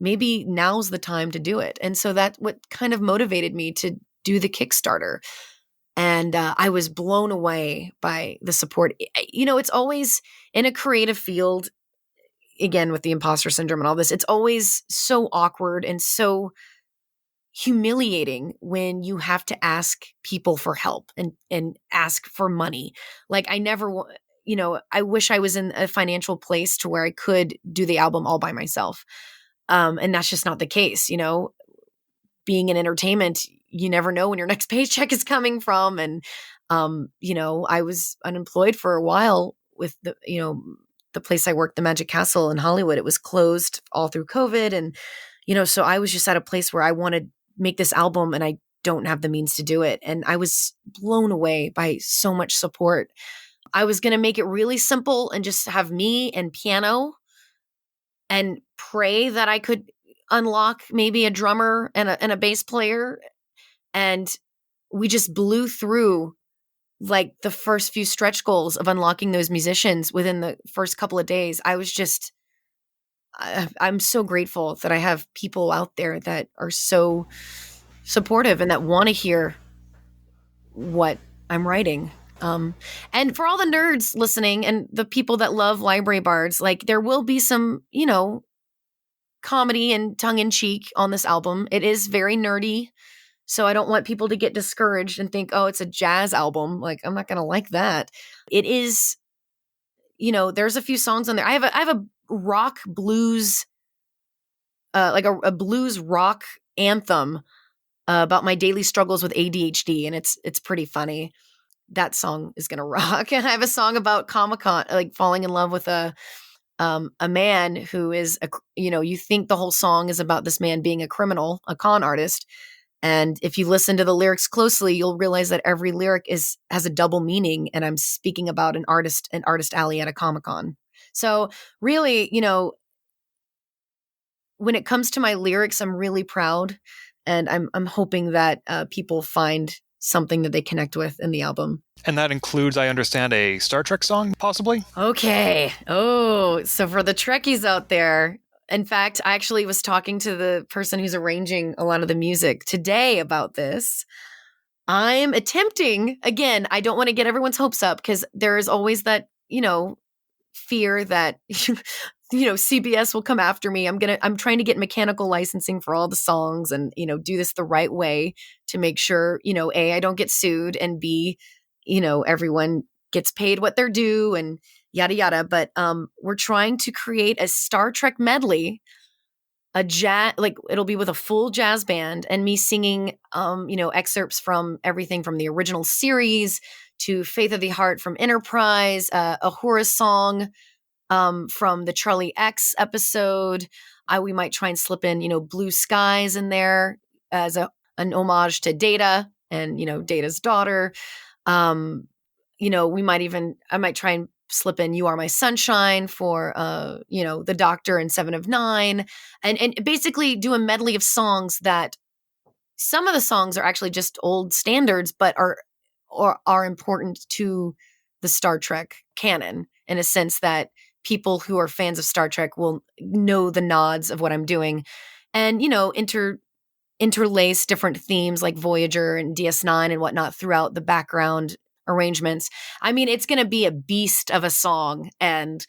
maybe now's the time to do it. And so that's what kind of motivated me to do the Kickstarter. And I was blown away by the support. It's always in a creative field, again, with the imposter syndrome and all this, it's always so awkward and so humiliating when you have to ask people for help and ask for money. Like, I never I wish I was in a financial place to where I could do the album all by myself. And that's just not the case. Being in entertainment, you never know when your next paycheck is coming from. And, I was unemployed for a while with the place I worked, the Magic Castle in Hollywood. It was closed all through COVID. And, so I was just at a place where I wanted to make this album and I don't have the means to do it. And I was blown away by so much support. I was going to make it really simple and just have me and piano and pray that I could unlock maybe a drummer and a bass player. And we just blew through like the first few stretch goals of unlocking those musicians within the first couple of days. I'm so grateful that I have people out there that are so supportive and that want to hear what I'm writing. And for all the nerds listening and the people that love Library Bards, like, there will be some, comedy and tongue in cheek on this album. It is very nerdy. So I don't want people to get discouraged and think, oh, it's a jazz album. Like, I'm not going to like that. It is, there's a few songs on there. I have a rock blues, like a blues rock anthem about my daily struggles with ADHD. And it's pretty funny. That song is going to rock. And I have a song about Comic-Con, like falling in love with a man who is, you think the whole song is about this man being a criminal, a con artist. And if you listen to the lyrics closely, you'll realize that every lyric has a double meaning. And I'm speaking about an artist alley at a Comic-Con. So really, when it comes to my lyrics, I'm really proud. And I'm hoping that people find something that they connect with in the album. And that includes, I understand, a Star Trek song, possibly? Okay. Oh, so for the Trekkies out there, in fact, I actually was talking to the person who's arranging a lot of the music today about this. I'm attempting, again, I don't want to get everyone's hopes up because there is always that, fear that, CBS will come after me. I'm trying to get mechanical licensing for all the songs and, do this the right way to make sure, A, I don't get sued, and B, everyone gets paid what they're due and yada, yada. But we're trying to create a Star Trek medley a jazz, like it'll be with a full jazz band and me singing, excerpts from everything from the original series to Faith of the Heart from Enterprise, a Horace song from the Charlie X episode. We might try and slip in, Blue Skies in there as an homage to Data and, Data's daughter. I might try and slip in You Are My Sunshine for, the Doctor and 7 of 9 and basically do a medley of songs that some of the songs are actually just old standards, but are important to the Star Trek canon in a sense that people who are fans of Star Trek will know the nods of what I'm doing and, interlace different themes like Voyager and DS9 and whatnot throughout the background arrangements. I mean, it's going to be a beast of a song and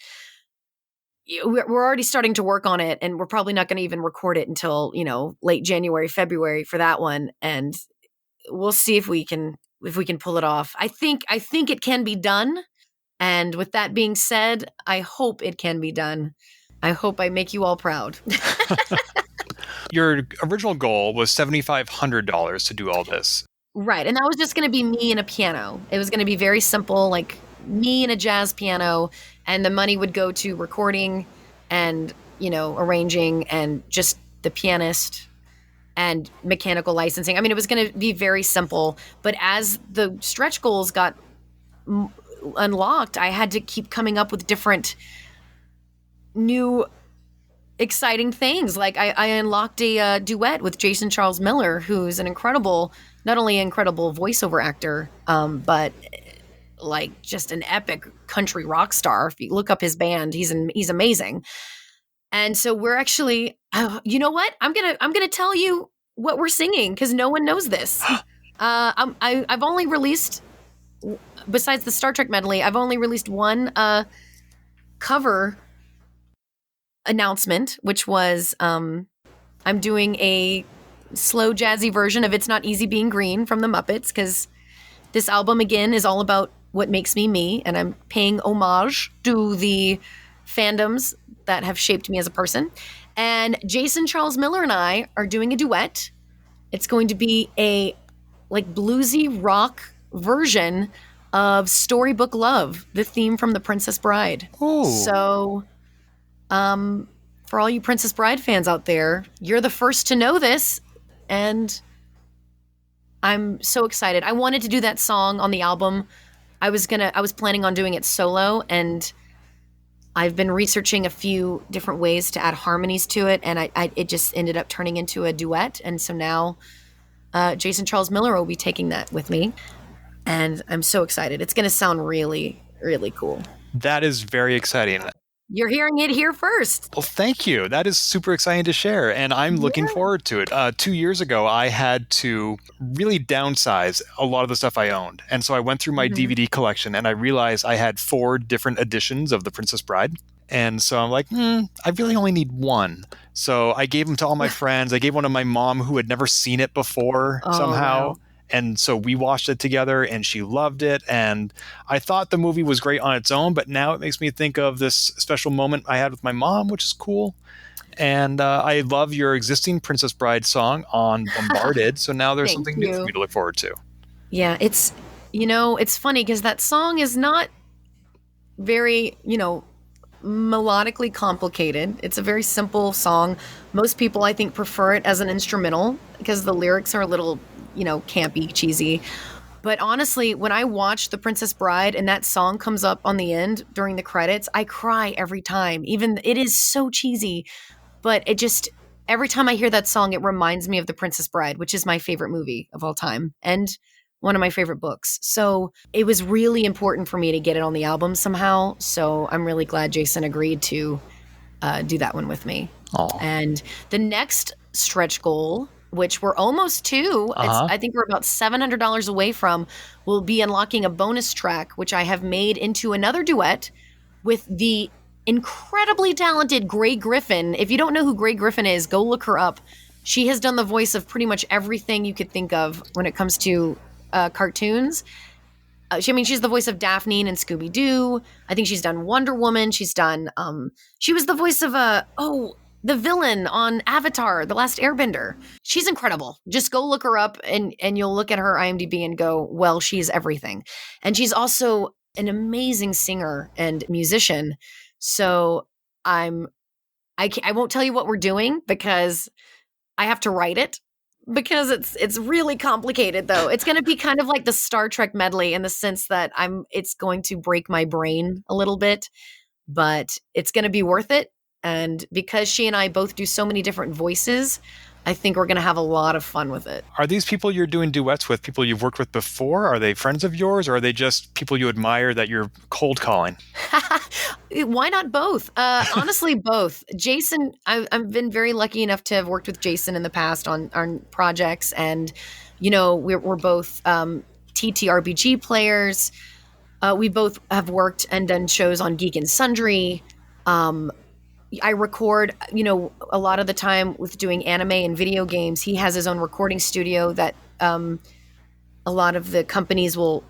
we're already starting to work on it and we're probably not going to even record it until, late January, February for that one. And we'll see if we can pull it off. I think it can be done. And with that being said, I hope it can be done. I hope I make you all proud. Your original goal was $7,500 to do all this. Right. And that was just going to be me and a piano. It was going to be very simple, like me and a jazz piano. And the money would go to recording and, arranging and just the pianist and mechanical licensing. I mean, it was going to be very simple. But as the stretch goals got unlocked, I had to keep coming up with different new exciting things. Like I unlocked a duet with Jason Charles Miller, who's not only an incredible voiceover actor, but like just an epic country rock star. If you look up his band, he's amazing. And so we're actually, you know what? I'm gonna tell you what we're singing because no one knows this. I've only released, besides the Star Trek medley, I've only released one cover announcement, which was I'm doing a slow jazzy version of It's Not Easy Being Green from the Muppets, because this album again is all about what makes me me, and I'm paying homage to the fandoms that have shaped me as a person. And Jason Charles Miller and I are doing a duet. It's going to be a like bluesy rock version of Storybook Love, the theme from The Princess Bride. Ooh. So for all you Princess Bride fans out there, you're the first to know this, and I'm so excited. I wanted to do that song on the album. I was planning on doing it solo, and I've been researching a few different ways to add harmonies to it, and it just ended up turning into a duet. And so now Jason Charles Miller will be taking that with me, and I'm so excited. It's going to sound really, really cool. That is very exciting. You're hearing it here first. Well, thank you. That is super exciting to share, and I'm looking forward to it. 2 years ago, I had to really downsize a lot of the stuff I owned, and so I went through my DVD collection, and I realized I had 4 different editions of The Princess Bride, and so I'm like, I really only need one. So I gave them to all my friends. I gave one to my mom who had never seen it before somehow. Wow. And so we watched it together and she loved it. And I thought the movie was great on its own, but now it makes me think of this special moment I had with my mom, which is cool. And I love your existing Princess Bride song on Bombarded. So now there's something new for me to look forward to. Yeah, it's funny because that song is not very, melodically complicated. It's a very simple song. Most people, I think, prefer it as an instrumental because the lyrics are a little campy, cheesy. But honestly, when I watch The Princess Bride and that song comes up on the end during the credits, I cry every time. Even it is so cheesy, but it just, every time I hear that song, it reminds me of The Princess Bride, which is my favorite movie of all time and one of my favorite books. So it was really important for me to get it on the album somehow. So I'm really glad Jason agreed to do that one with me. Aww. And the next stretch goal, which we're almost to, I think we're about $700 away from, will be unlocking a bonus track, which I have made into another duet with the incredibly talented Grey Griffin. If you don't know who Grey Griffin is, go look her up. She has done the voice of pretty much everything you could think of when it comes to cartoons. She's the voice of Daphne and Scooby-Doo. I think she's done Wonder Woman. She's done, she was the voice of the villain on Avatar, The Last Airbender. She's incredible. Just go look her up and you'll look at her IMDb and go, well, she's everything. And she's also an amazing singer and musician. So I won't tell you what we're doing because I have to write it, because it's really complicated though. It's going to be kind of like the Star Trek medley in the sense that it's going to break my brain a little bit, but it's going to be worth it. And because she and I both do so many different voices, I think we're going to have a lot of fun with it. Are these people you're doing duets with people you've worked with before? Are they friends of yours, or are they just people you admire that you're cold calling? Why not both? Honestly, both. Jason, I've been very lucky enough to have worked with Jason in the past on projects. And, we're both TTRPG players. We both have worked and done shows on Geek and Sundry. I record, a lot of the time with doing anime and video games. He has his own recording studio that a lot of the companies will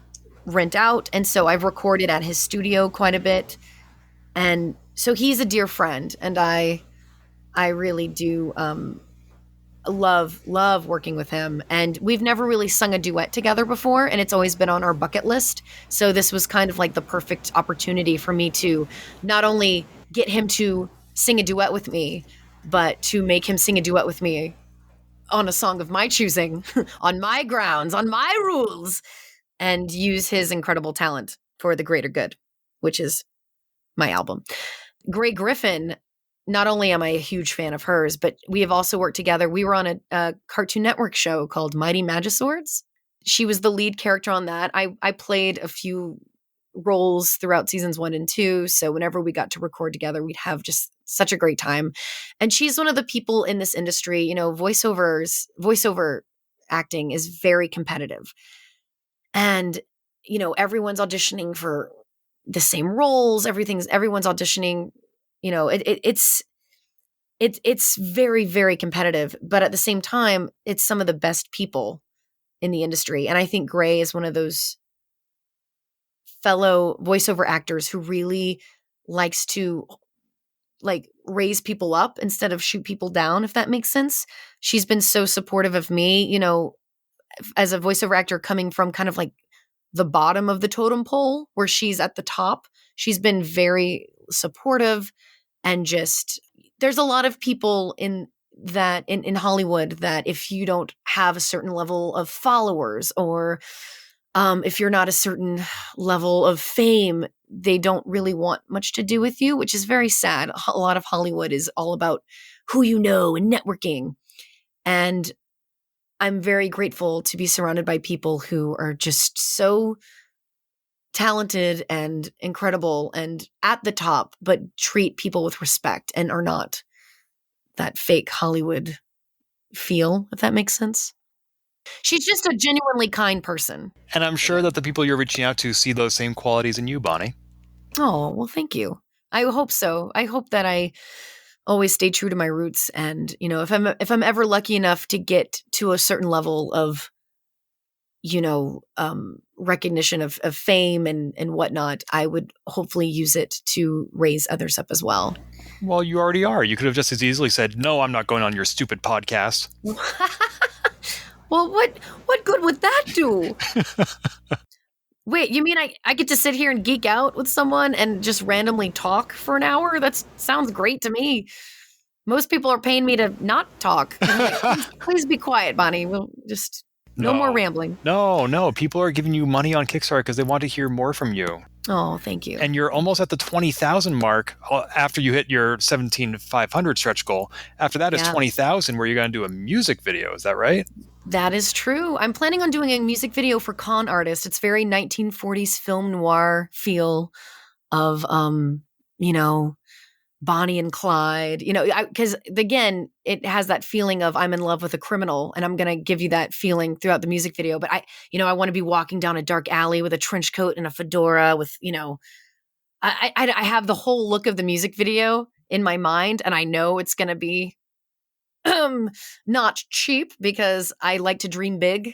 rent out. And so I've recorded at his studio quite a bit. And so he's a dear friend. And I really do love working with him. And we've never really sung a duet together before. And it's always been on our bucket list. So this was kind of like the perfect opportunity for me to not only get him to sing a duet with me, but to make him sing a duet with me on a song of my choosing, on my grounds, on my rules, and use his incredible talent for the greater good, which is my album. Gray Griffin, not only am I a huge fan of hers, but we have also worked together. We were on a Cartoon Network show called Mighty Magiswords. She was the lead character on that. I played a few roles throughout seasons 1 and 2. So whenever we got to record together, we'd have just such a great time. And she's one of the people in this industry, voiceover acting is very competitive. And, everyone's auditioning for the same roles. Everyone's auditioning, it's very, very competitive, but at the same time, it's some of the best people in the industry. And I think Gray is one of those fellow voiceover actors who really likes to raise people up instead of shoot people down, if that makes sense. She's been so supportive of me, as a voiceover actor coming from kind of like the bottom of the totem pole where she's at the top. She's been very supportive, and just there's a lot of people in Hollywood that if you don't have a certain level of followers, or if you're not a certain level of fame, they don't really want much to do with you, which is very sad. A lot of Hollywood is all about who you know and networking. And I'm very grateful to be surrounded by people who are just so talented and incredible and at the top, but treat people with respect and are not that fake Hollywood feel, if that makes sense. She's just a genuinely kind person. And I'm sure that the people you're reaching out to see those same qualities in you, Bonni. Oh, well, thank you. I hope so. I hope that I always stay true to my roots. And, if I'm ever lucky enough to get to a certain level of, recognition of fame and whatnot, I would hopefully use it to raise others up as well. Well, you already are. You could have just as easily said, no, I'm not going on your stupid podcast. Well, what good would that do? Wait, you mean I get to sit here and geek out with someone and just randomly talk for an hour? That sounds great to me. Most people are paying me to not talk. Please be quiet, Bonni. We'll just no more rambling. No. People are giving you money on Kickstarter because they want to hear more from you. Oh, thank you. And you're almost at the 20,000 mark after you hit your 17,500 stretch goal. After that is 20,000, where you're going to do a music video. Is that right? That is true. I'm planning on doing a music video for Con Artist. It's very 1940s film noir feel of, Bonnie and Clyde, because again, it has that feeling of I'm in love with a criminal, and I'm going to give you that feeling throughout the music video. But I want to be walking down a dark alley with a trench coat and a fedora with, I have the whole look of the music video in my mind, and I know it's going to be not cheap because I like to dream big.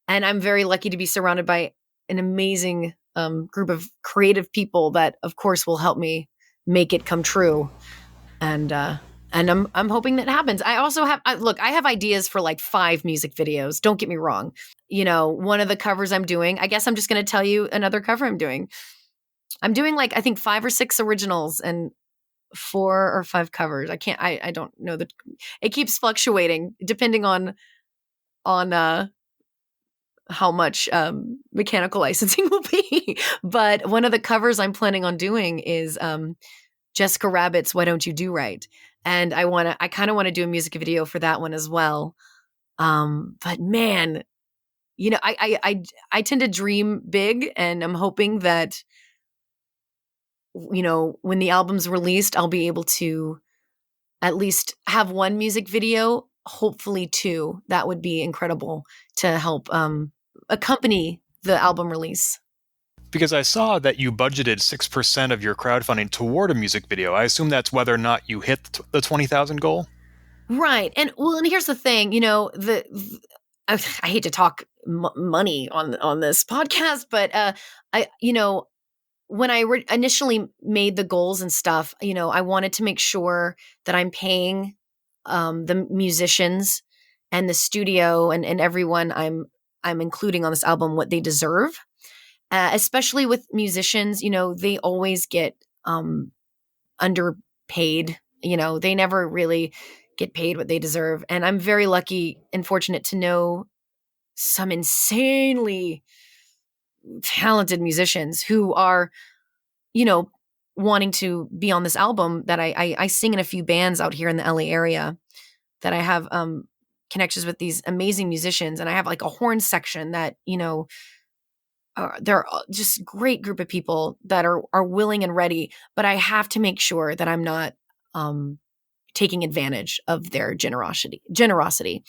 And I'm very lucky to be surrounded by an amazing group of creative people that, of course, will help me make it come true. And And I'm hoping that happens. I also have I have ideas for like 5 music videos. Don't get me wrong. One of the covers I'm doing, I guess I'm just going to tell you another cover I'm doing. I'm doing like I think 5 or 6 originals and 4 or 5 covers. I don't know that it keeps fluctuating depending on how much mechanical licensing will be. But one of the covers I'm planning on doing is Jessica Rabbit's "Why Don't You Do Right," and I kind of want to do a music video for that one as well. But man, I tend to dream big, and I'm hoping that when the album's released, I'll be able to at least have one music video, hopefully 2. That would be incredible to help accompany the album release. Because I saw that you budgeted 6% of your crowdfunding toward a music video. I assume that's whether or not you hit the 20,000 goal? Right. And here's the thing, I hate to talk money on this podcast, but when I initially made the goals and stuff, I wanted to make sure that I'm paying the musicians and the studio and everyone I'm including on this album what they deserve. Especially with musicians, they always get underpaid. They never really get paid what they deserve. And I'm very lucky and fortunate to know some insanely talented musicians who are, wanting to be on this album that I sing in a few bands out here in the LA area that I have connections with these amazing musicians. And I have like a horn section that, they're just great group of people that are willing and ready, but I have to make sure that I'm not taking advantage of their generosity.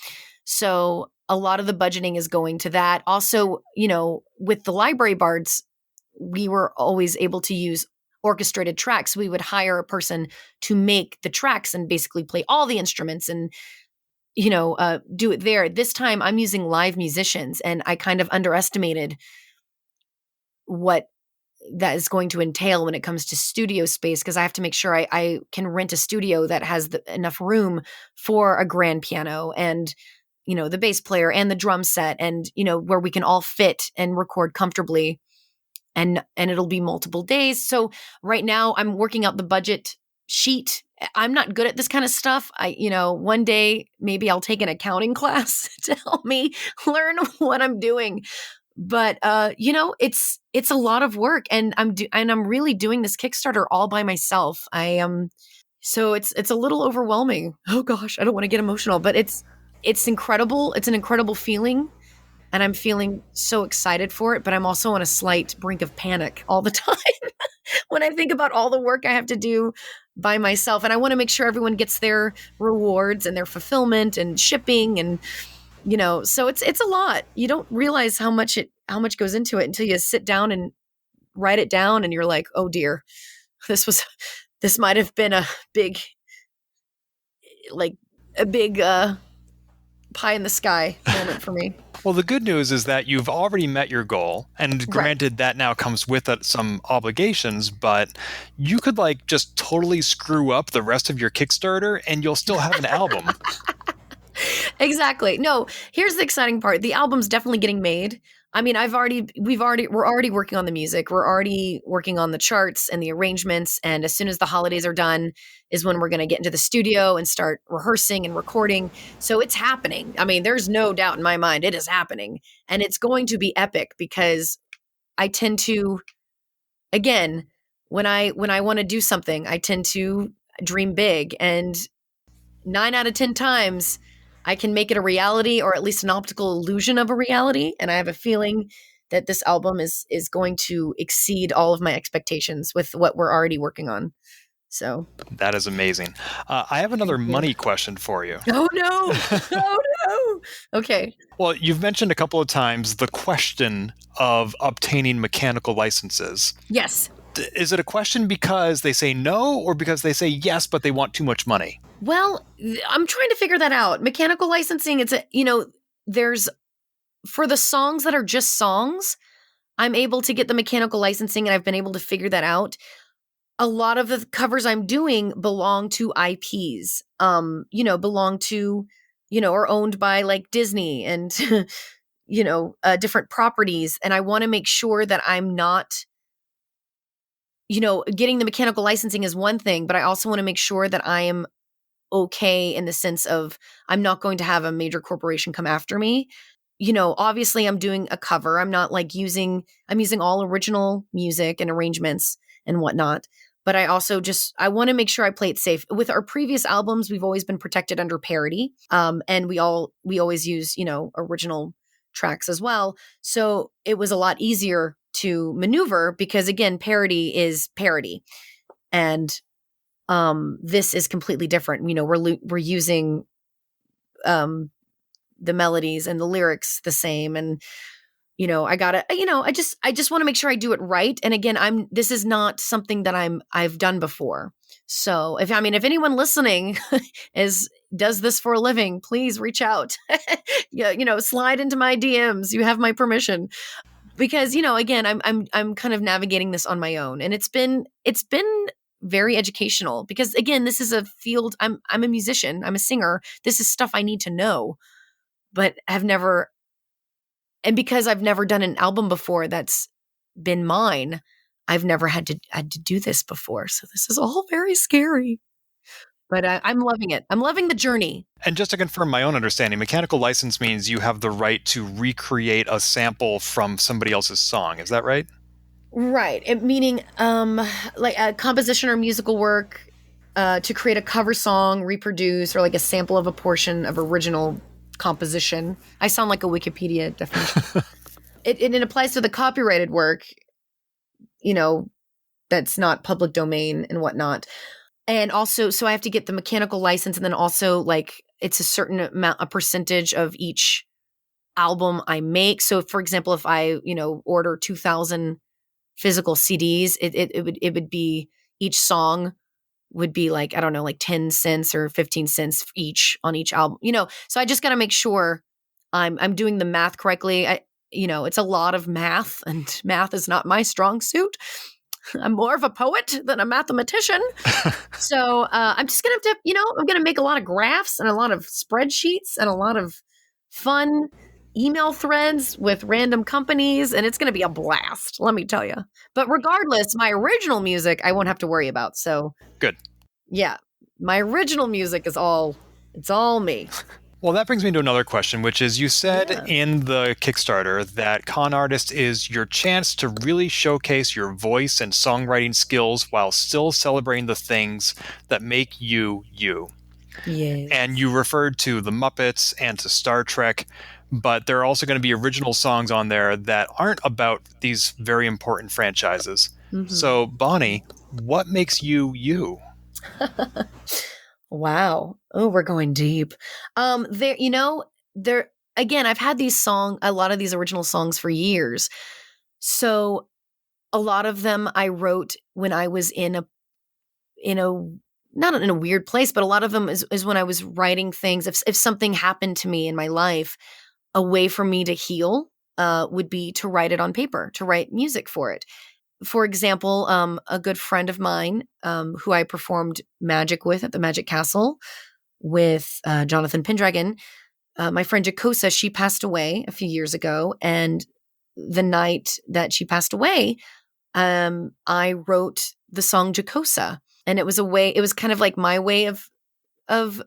So a lot of the budgeting is going to that. Also, with the Library Bards, we were always able to use orchestrated tracks. We would hire a person to make the tracks and basically play all the instruments and do it there. This time I'm using live musicians, and I kind of underestimated what that is going to entail when it comes to studio space, because I have to make sure I can rent a studio that has enough room for a grand piano and the bass player and the drum set, and where we can all fit and record comfortably, and it'll be multiple days. So right now I'm working out the budget sheet. I'm not good at this kind of stuff. One day maybe I'll take an accounting class to help me learn what I'm doing. But it's a lot of work, and I'm really doing this Kickstarter all by myself. So it's a little overwhelming. Oh gosh, I don't want to get emotional, but it's incredible. It's an incredible feeling, and I'm feeling so excited for it, but I'm also on a slight brink of panic all the time when I think about all the work I have to do by myself. And I want to make sure everyone gets their rewards and their fulfillment and shipping, and so it's a lot. You don't realize how much goes into it until you sit down and write it down, and you're like, oh dear, this might have been a big pie in the sky moment for me. Well, the good news is that you've already met your goal, and granted that now comes with it some obligations, but you could just totally screw up the rest of your Kickstarter and you'll still have an album. Exactly. No, here's the exciting part. The album's definitely getting made. I mean, we're already working on the music. We're already working on the charts and the arrangements. And as soon as the holidays are done is when we're going to get into the studio and start rehearsing and recording. So it's happening. I mean, there's no doubt in my mind it is happening, and it's going to be epic, because I tend to, again, when I want to do something, I tend to dream big, and 9 out of 10 times I can make it a reality, or at least an optical illusion of a reality. And I have a feeling that this album is going to exceed all of my expectations with what we're already working on. So that is amazing. I have another money question for you. Oh no! Oh no! Okay. Well, you've mentioned a couple of times the question of obtaining mechanical licenses. Yes. Is it a question because they say no, or because they say yes, but they want too much money? Well, I'm trying to figure that out. Mechanical licensing, there's, for the songs that are just songs, I'm able to get the mechanical licensing, and I've been able to figure that out. a lot of the covers I'm doing belong to IPs, belong to, are owned by like Disney and, different properties. And I want to make sure that I'm not, getting the mechanical licensing is one thing, but I also want to make sure that I am okay in the sense of I'm not going to have a major corporation come after me. Obviously I'm doing a cover. I'm not like I'm using all original music and arrangements and whatnot. But I also I want to make sure I play it safe. With our previous albums, we've always been protected under parody. And we always use, original tracks as well. So it was a lot easier to maneuver because again, parody is parody. And this is completely different. We're using the melodies and the lyrics the same, and I just want to make sure I do it right. And again, this is not something that I've done before. So if anyone listening does this for a living, please reach out. Slide into my DMs. You have my permission. Because again, I'm kind of navigating this on my own, and it's been very educational because again, this is a field. I'm a musician. I'm a singer. This is stuff I need to know, but because I've never done an album before that's been mine, I've never had to do this before. So this is all very scary. But I'm loving it. I'm loving the journey. And just to confirm my own understanding, mechanical license means you have the right to recreate a sample from somebody else's song. Is that right? Right. Meaning like a composition or musical work to create a cover song, reproduce, or like a sample of a portion of original composition. I sound like a Wikipedia definition. It applies to the copyrighted work, that's not public domain and whatnot. And also, so I have to get the mechanical license, and then also like it's a certain amount, a percentage of each album I make. So for example, if I, order 2,000 physical CDs, it would be, each song would be like, I don't know, like 10 cents or 15 cents each on each album, so I just got to make sure I'm doing the math correctly. It's a lot of math, and math is not my strong suit. I'm more of a poet than a mathematician. So I'm just going to have to, I'm going to make a lot of graphs and a lot of spreadsheets and a lot of fun email threads with random companies. And it's going to be a blast, let me tell you. But regardless, my original music, I won't have to worry about. So good. Yeah. My original music it's all me. Well, that brings me to another question, which is you said in the Kickstarter that Con Artist is your chance to really showcase your voice and songwriting skills while still celebrating the things that make you, you. Yes. And you referred to the Muppets and to Star Trek, but there are also going to be original songs on there that aren't about these very important franchises. Mm-hmm. So, Bonni, what makes you, you? Wow. Oh, we're going deep. There again, I've had a lot of these original songs for years. So a lot of them I wrote when I was in a not in a weird place, but a lot of them is when I was writing things. If something happened to me in my life, a way for me to heal would be to write it on paper, to write music for it. For example, a good friend of mine who I performed magic with at the Magic Castle with Jonathan Pendragon, my friend Jacosa, she passed away a few years ago. And the night that she passed away, I wrote the song Jacosa. And it was kind of like my way of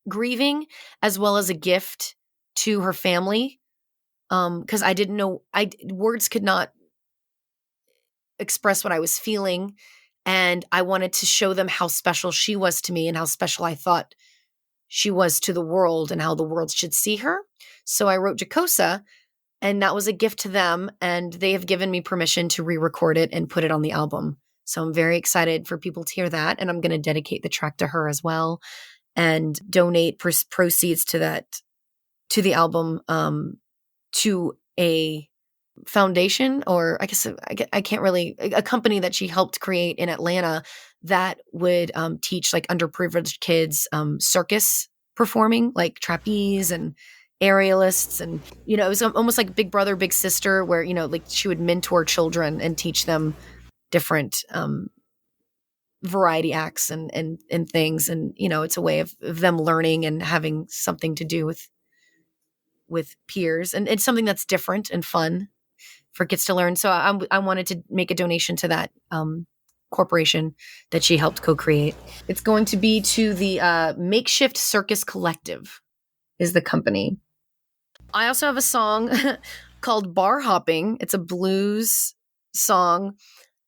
grieving, as well as a gift to her family. Because I didn't know, words could not express what I was feeling, and I wanted to show them how special she was to me and how special I thought she was to the world and how the world should see her. So I wrote Jacosa, and that was a gift to them, and they have given me permission to re-record it and put it on the album. So I'm very excited for people to hear that, and I'm going to dedicate the track to her as well and donate proceeds to the album to a foundation, or I guess I can't really, a company that she helped create in Atlanta that would teach like underprivileged kids circus performing, like trapeze and aerialists. And, it was almost like Big Brother, Big Sister, where, like she would mentor children and teach them different variety acts and things. And, it's a way of them learning and having something to do with peers, and it's something that's different and fun for kids to learn. So I wanted to make a donation to that corporation that she helped co-create. It's going to be to the Makeshift Circus Collective is the company. I also have a song called Bar Hopping. It's a blues song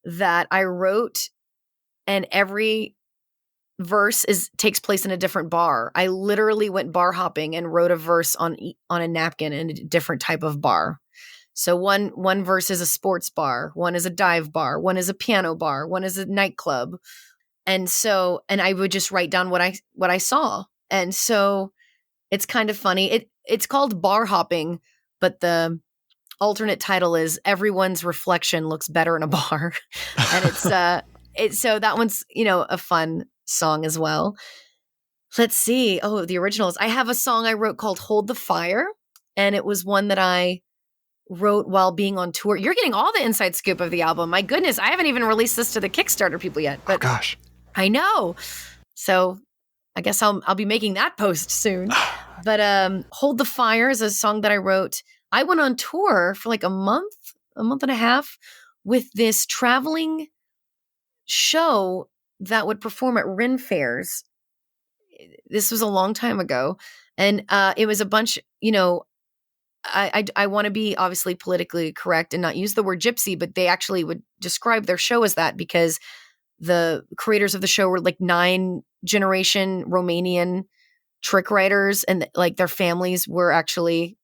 that I wrote, and every verse takes place in a different bar. I literally went bar hopping and wrote a verse on a napkin in a different type of bar. So one verse is a sports bar, one is a dive bar, one is a piano bar, one is a nightclub. And I would just write down what I saw. And so it's kind of funny. It's called Bar Hopping, but the alternate title is Everyone's Reflection Looks Better in a Bar. And so that one's, a fun song as well. Let's see. Oh, the originals. I have a song I wrote called Hold the Fire, and it was one that I wrote while being on tour. You're getting all the inside scoop of the album. My goodness, I haven't even released this to the Kickstarter people yet. But oh gosh, I know. So I guess I'll be making that post soon. But Hold the Fire is a song that I wrote. I went on tour for like a month and a half with this traveling show that would perform at Ren fairs. This was a long time ago. And it was a bunch, I want to be obviously politically correct and not use the word gypsy, but they actually would describe their show as that because the creators of the show were like 9th-generation Romanian trick writers, and like their families were actually,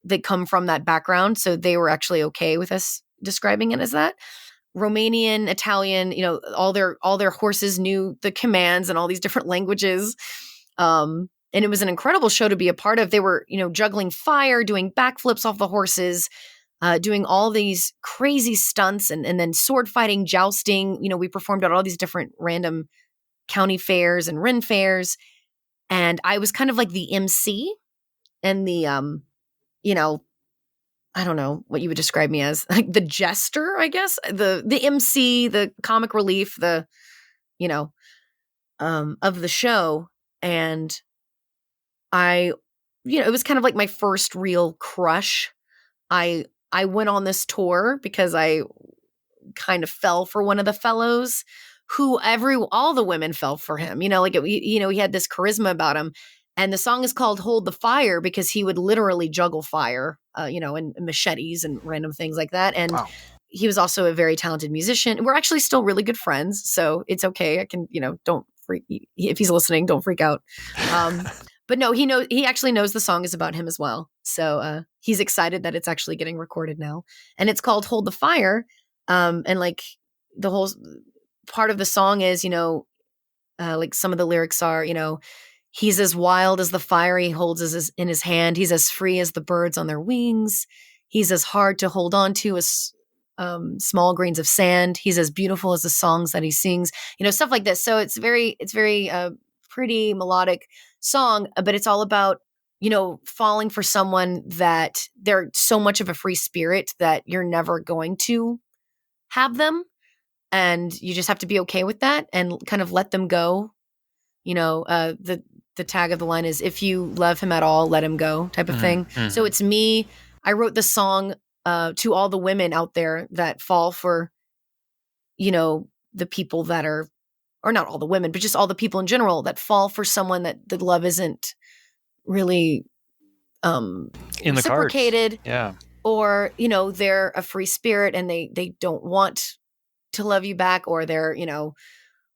they come from that background. So they were actually okay with us describing it as that. Romanian, Italian, all their horses knew the commands and all these different languages. And it was an incredible show to be a part of. They were, juggling fire, doing backflips off the horses, doing all these crazy stunts and then sword fighting, jousting. We performed at all these different random county fairs and Ren fairs. And I was kind of like the MC and the, I don't know what you would describe me as, like the jester, I guess, the MC, the comic relief, the, of the show. And it was kind of like my first real crush. I went on this tour because I kind of fell for one of the fellows who all the women fell for him, he had this charisma about him. And the song is called Hold the Fire because he would literally juggle fire, and machetes and random things like that. And wow. He was also a very talented musician. We're actually still really good friends. So it's okay. I can, don't freak. If he's listening, don't freak out. But no, he actually knows the song is about him as well. So he's excited that it's actually getting recorded now. And it's called Hold the Fire. And like the whole part of the song is, like some of the lyrics are, he's as wild as the fire he holds in his hand. He's as free as the birds on their wings. He's as hard to hold on to as small grains of sand. He's as beautiful as the songs that he sings, stuff like this. So it's very pretty melodic song, but it's all about, falling for someone that they're so much of a free spirit that you're never going to have them. And you just have to be okay with that and kind of let them go. The tag of the line is, if you love him at all, let him go, type of thing. Mm-hmm. So it's me. I wrote the song to all the women out there that fall for, the people that are, or not all the women, but just all the people in general that fall for someone that the love isn't really in the reciprocated. Cards. Yeah. Or, they're a free spirit and they don't want to love you back, or they're,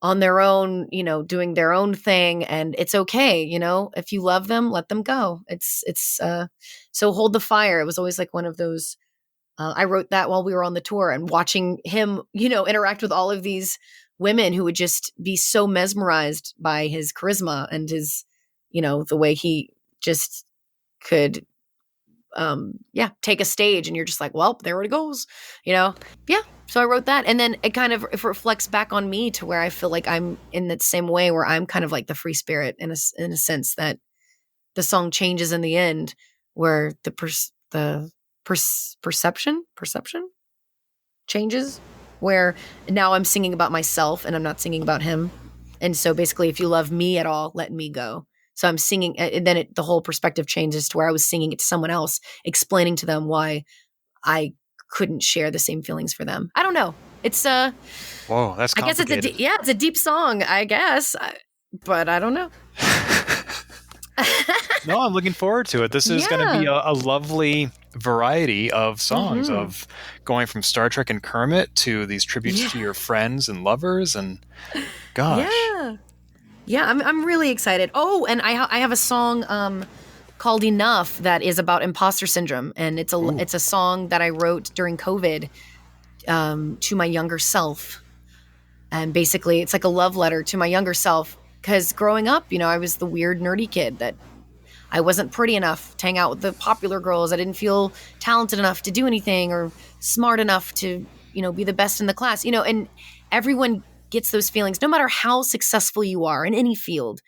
on their own, doing their own thing, and it's okay. If you love them, let them go. It's so Hold the Fire. It was always like one of those, I wrote that while we were on the tour and watching him, interact with all of these women who would just be so mesmerized by his charisma and his, the way he just could, take a stage, and you're just like, well, there it goes, Yeah. So I wrote that, and then it reflects back on me to where I feel like I'm in that same way where I'm kind of like the free spirit in a sense that the song changes in the end, where the perception changes. where now I'm singing about myself and I'm not singing about him. And so basically, if you love me at all, let me go. So I'm singing, and then the whole perspective changes to where I was singing it to someone else, explaining to them why I couldn't share the same feelings for them. I don't know. It's Whoa, that's complicated. I guess it's a deep song, I guess, but I don't know. No, I'm looking forward to it. This is going to be a lovely variety of songs of going from Star Trek and Kermit to these tributes to your friends and lovers, and gosh. Yeah, I'm really excited. Oh, and I have a song called Enough that is about imposter syndrome, and it's a song that I wrote during COVID to my younger self. And basically, it's like a love letter to my younger self, because growing up, I was the weird, nerdy kid that I wasn't pretty enough to hang out with the popular girls. I didn't feel talented enough to do anything or smart enough to, be the best in the class, and everyone gets those feelings, no matter how successful you are in any field.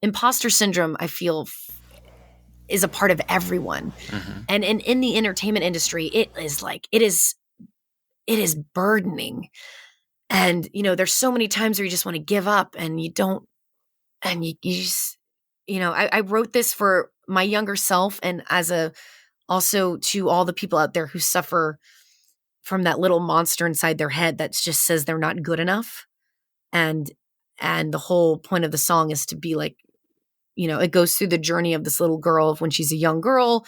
Imposter syndrome, I feel, is a part of everyone. And in the entertainment industry, it is burdening. And, there's so many times where you just want to give up and you don't, and you just, I wrote this for my younger self, and also to all the people out there who suffer from that little monster inside their head that just says they're not good enough. And the whole point of the song is to be like, it goes through the journey of this little girl when she's a young girl,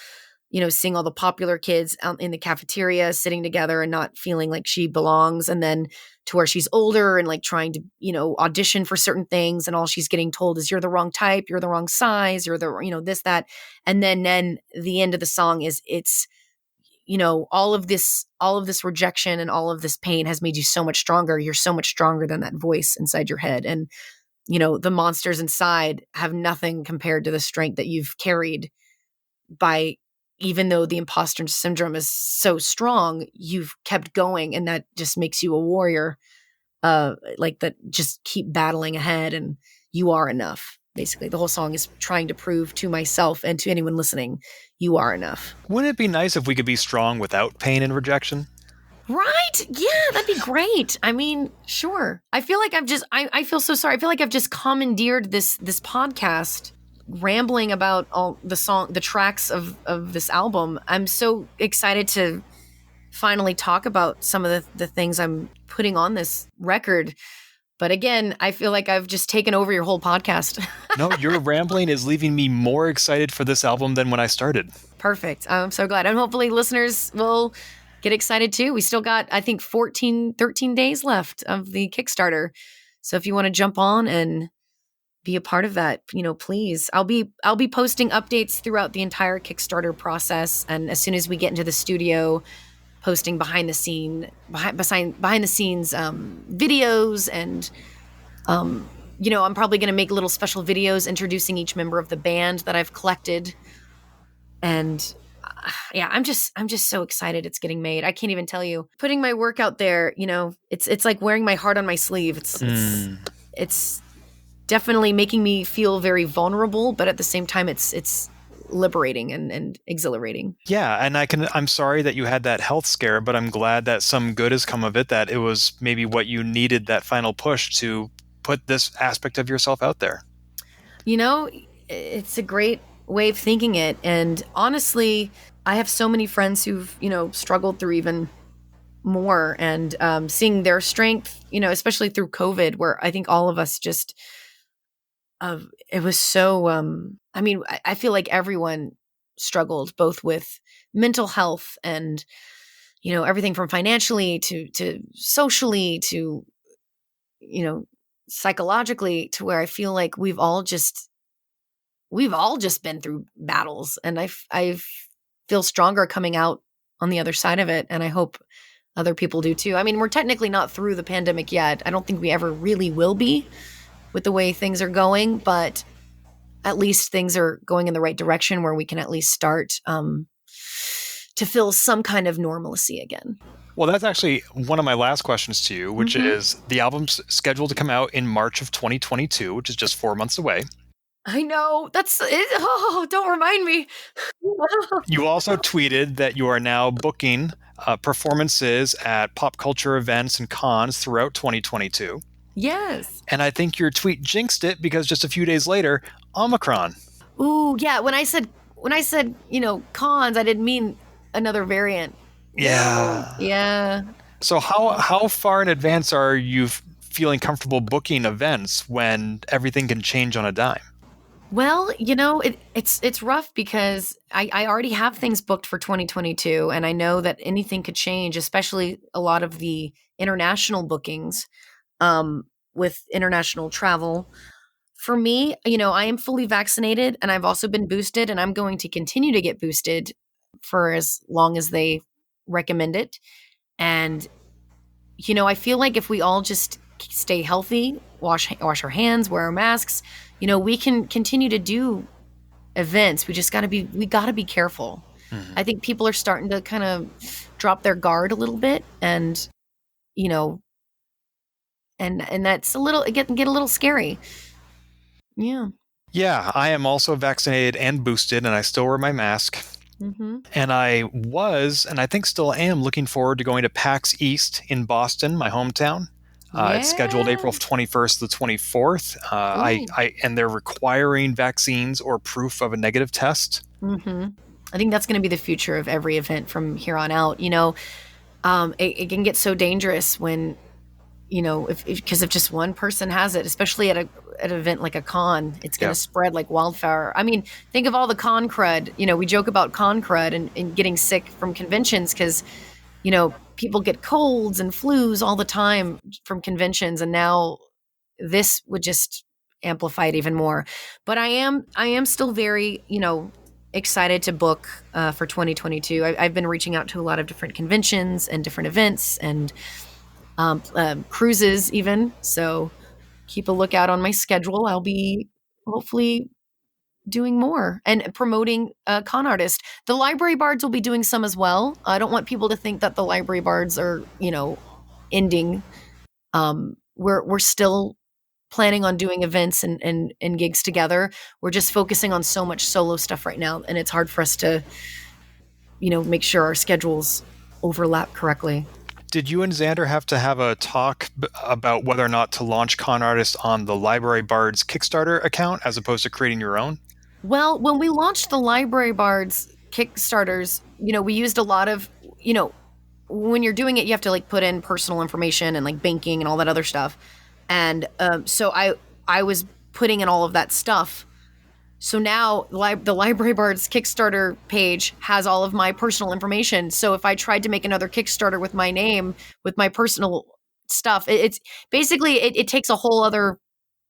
seeing all the popular kids out in the cafeteria sitting together and not feeling like she belongs. And then to where she's older and like trying to, audition for certain things. And all she's getting told is you're the wrong type, you're the wrong size, you're the, this, that. And then the end of the song is it's, all of this rejection and all of this pain has made you so much stronger. You're so much stronger than that voice inside your head. And, the monsters inside have nothing compared to the strength that you've carried by, even though the imposter syndrome is so strong, you've kept going, and that just makes you a warrior. Like that, just keep battling ahead, and you are enough. Basically, the whole song is trying to prove to myself and to anyone listening, you are enough. Wouldn't it be nice if we could be strong without pain and rejection? Right? Yeah, that'd be great. I mean, sure. I feel like I feel so sorry. I feel like I've just commandeered this podcast, rambling about all the tracks of this album. I'm so excited to finally talk about some of the things I'm putting on this record. But again, I feel like I've just taken over your whole podcast. No, your rambling is leaving me more excited for this album than when I started. Perfect. I'm so glad. And hopefully listeners will get excited too. We still got, I think, 13 days left of the Kickstarter. So if you want to jump on and be a part of that, please. I'll be posting updates throughout the entire Kickstarter process. And as soon as we get into the studio, posting behind the scenes videos, and I'm probably going to make little special videos introducing each member of the band that I've collected. And I'm just so excited it's getting made. I can't even tell you. Putting my work out there, it's like wearing my heart on my sleeve. It's definitely making me feel very vulnerable, but at the same time it's liberating and exhilarating. Yeah, and I'm sorry that you had that health scare, but I'm glad that some good has come of it, that it was maybe what you needed, that final push to put this aspect of yourself out there. It's a great way of thinking it. And honestly, I have so many friends who've, struggled through even more, and seeing their strength, especially through COVID, where I think all of us just, it was so, I feel like everyone struggled both with mental health and, everything from financially to socially to, psychologically, to where I feel like we've all just been through battles, and I feel stronger coming out on the other side of it. And I hope other people do too. I mean, we're technically not through the pandemic yet. I don't think we ever really will be with the way things are going, but at least things are going in the right direction where we can at least start to feel some kind of normalcy again. Well, that's actually one of my last questions to you, which is the album's scheduled to come out in March of 2022, which is just 4 months away. I know. That's it. Oh, don't remind me. You also tweeted that you are now booking performances at pop culture events and cons throughout 2022. Yes. And I think your tweet jinxed it because just a few days later, Omicron. Ooh, yeah. When I said cons, I didn't mean another variant. Yeah. No. Yeah. So how far in advance are you feeling comfortable booking events when everything can change on a dime? Well, it's rough because I already have things booked for 2022, and I know that anything could change, especially a lot of the international bookings with international travel. For me, I am fully vaccinated and I've also been boosted, and I'm going to continue to get boosted for as long as they recommend it. And I feel like if we all just stay healthy, wash our hands, wear our masks, we can continue to do events. We got to be careful. Mhm. I think people are starting to kind of drop their guard a little bit, and you know, and that's it get a little scary. Yeah. Yeah, I am also vaccinated and boosted, and I still wear my mask. Mm-hmm. And I was, and I think still am, looking forward to going to PAX East in Boston, my hometown. It's scheduled April 21st to the 24th. And they're requiring vaccines or proof of a negative test. Mm-hmm. I think that's going to be the future of every event from here on out. It can get so dangerous when, because if just one person has it, especially at an event like a con, it's going to spread like wildfire. I mean, think of all the con crud. We joke about con crud and getting sick from conventions because, people get colds and flus all the time from conventions, and now this would just amplify it even more. But I am still very, excited to book for 2022. I've been reaching out to a lot of different conventions and different events and cruises even. So keep a lookout on my schedule. I'll be hopefully doing more and promoting con artist. The library bards will be doing some as well. I don't want people to think that the library bards are, ending. We're still planning on doing events and gigs together. We're just focusing on so much solo stuff right now, and it's hard for us to, make sure our schedules overlap correctly. Did you and Xander have to have a talk about whether or not to launch Con Artist on the Library Bards Kickstarter account as opposed to creating your own? Well, when we launched the Library Bards Kickstarters, we used a lot of, when you're doing it, you have to put in personal information and banking and all that other stuff. And so I was putting in all of that stuff. So now the Library Bards Kickstarter page has all of my personal information. So if I tried to make another Kickstarter with my name, with my personal stuff, it's basically, it takes a whole other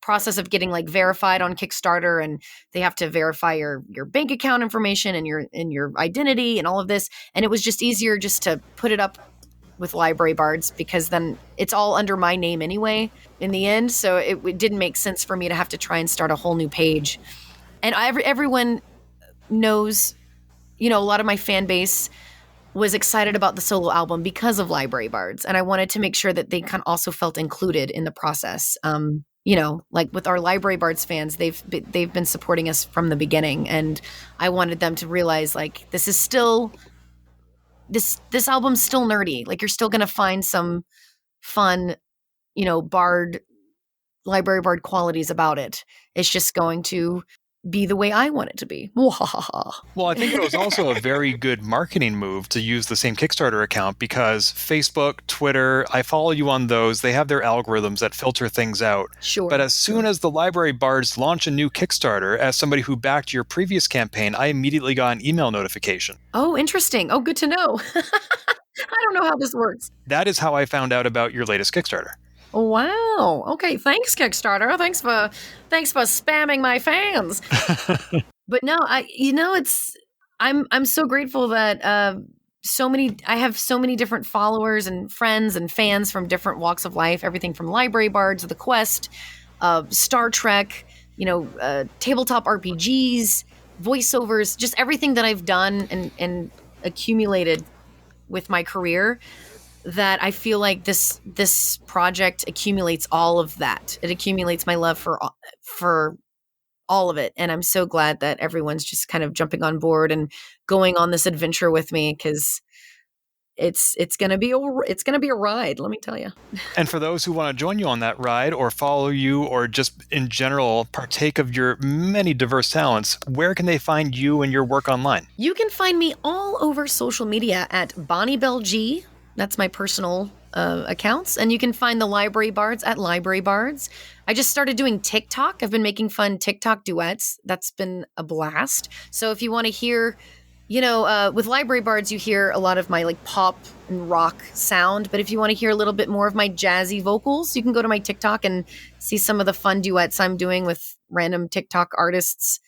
process of getting verified on Kickstarter, and they have to verify your bank account information and your identity and all of this. And it was just easier just to put it up with Library Bards because then it's all under my name anyway in the end. So it didn't make sense for me to have to try and start a whole new page. And everyone knows, a lot of my fan base was excited about the solo album because of Library Bards. And I wanted to make sure that they kind of also felt included in the process. With our Library Bards fans, they've been supporting us from the beginning. And I wanted them to realize this is still, this album's still nerdy. You're still going to find some fun, Library Bard qualities about it. It's just going to be the way I want it to be. Well, I think it was also a very good marketing move to use the same Kickstarter account because Facebook, Twitter, I follow you on those. They have their algorithms that filter things out. Sure. But as soon as the Library Bards launch a new Kickstarter, as somebody who backed your previous campaign, I immediately got an email notification. Oh, interesting. Oh, good to know. I don't know how this works. That is how I found out about your latest Kickstarter. Wow. Okay. Thanks, Kickstarter. Thanks for spamming my fans. But no, I'm so grateful that I have so many different followers and friends and fans from different walks of life. Everything from Library Bards, The Quest, Star Trek, tabletop RPGs, voiceovers, just everything that I've done and accumulated with my career. That I feel like this project accumulates all of that. It accumulates my love for all of it. And I'm so glad that everyone's just kind of jumping on board and going on this adventure with me, because it's going to be a ride, let me tell you. And for those who want to join you on that ride or follow you or just in general partake of your many diverse talents, where can they find you and your work online? You can find me all over social media at Bonni Bell G. That's my personal accounts. And you can find the Library Bards at Library Bards. I just started doing TikTok. I've been making fun TikTok duets. That's been a blast. So if you want to hear, with Library Bards, you hear a lot of my like pop and rock sound. But if you want to hear a little bit more of my jazzy vocals, you can go to my TikTok and see some of the fun duets I'm doing with random TikTok artists.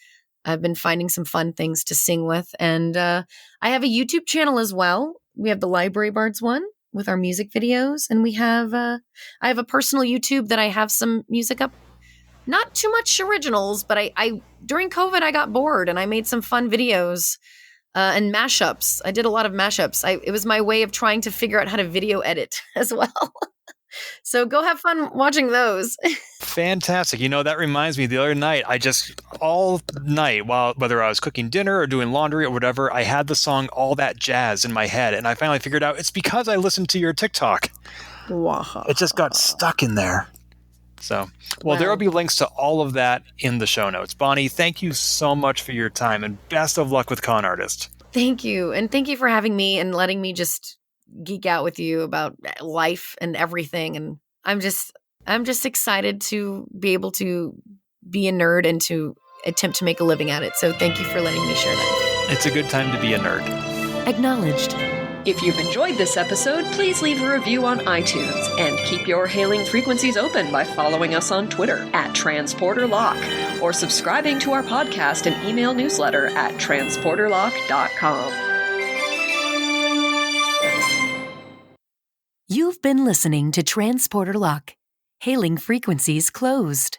I've been finding some fun things to sing with. And I have a YouTube channel as well. We have the Library Bards one with our music videos. And I have a personal YouTube that I have some music up. Not too much originals, but I during COVID, I got bored and I made some fun videos. And mashups. I did a lot of mashups. It was my way of trying to figure out how to video edit as well. So go have fun watching those. Fantastic. That reminds me, the other night, all night, whether I was cooking dinner or doing laundry or whatever, I had the song All That Jazz in my head. And I finally figured out it's because I listened to your TikTok. Wow. It just got stuck in there. So, there will be links to all of that in the show notes. Bonni, thank you so much for your time and best of luck with Con Artist. Thank you. And thank you for having me and letting me just geek out with you about life and everything. And I'm just excited to be able to be a nerd and to attempt to make a living at it. So thank you for letting me share that. It's a good time to be a nerd. Acknowledged. If you've enjoyed this episode, please leave a review on iTunes and keep your hailing frequencies open by following us on Twitter at TransporterLock or subscribing to our podcast and email newsletter at transporterlock.com. You've been listening to Transporter Lock. Hailing frequencies closed.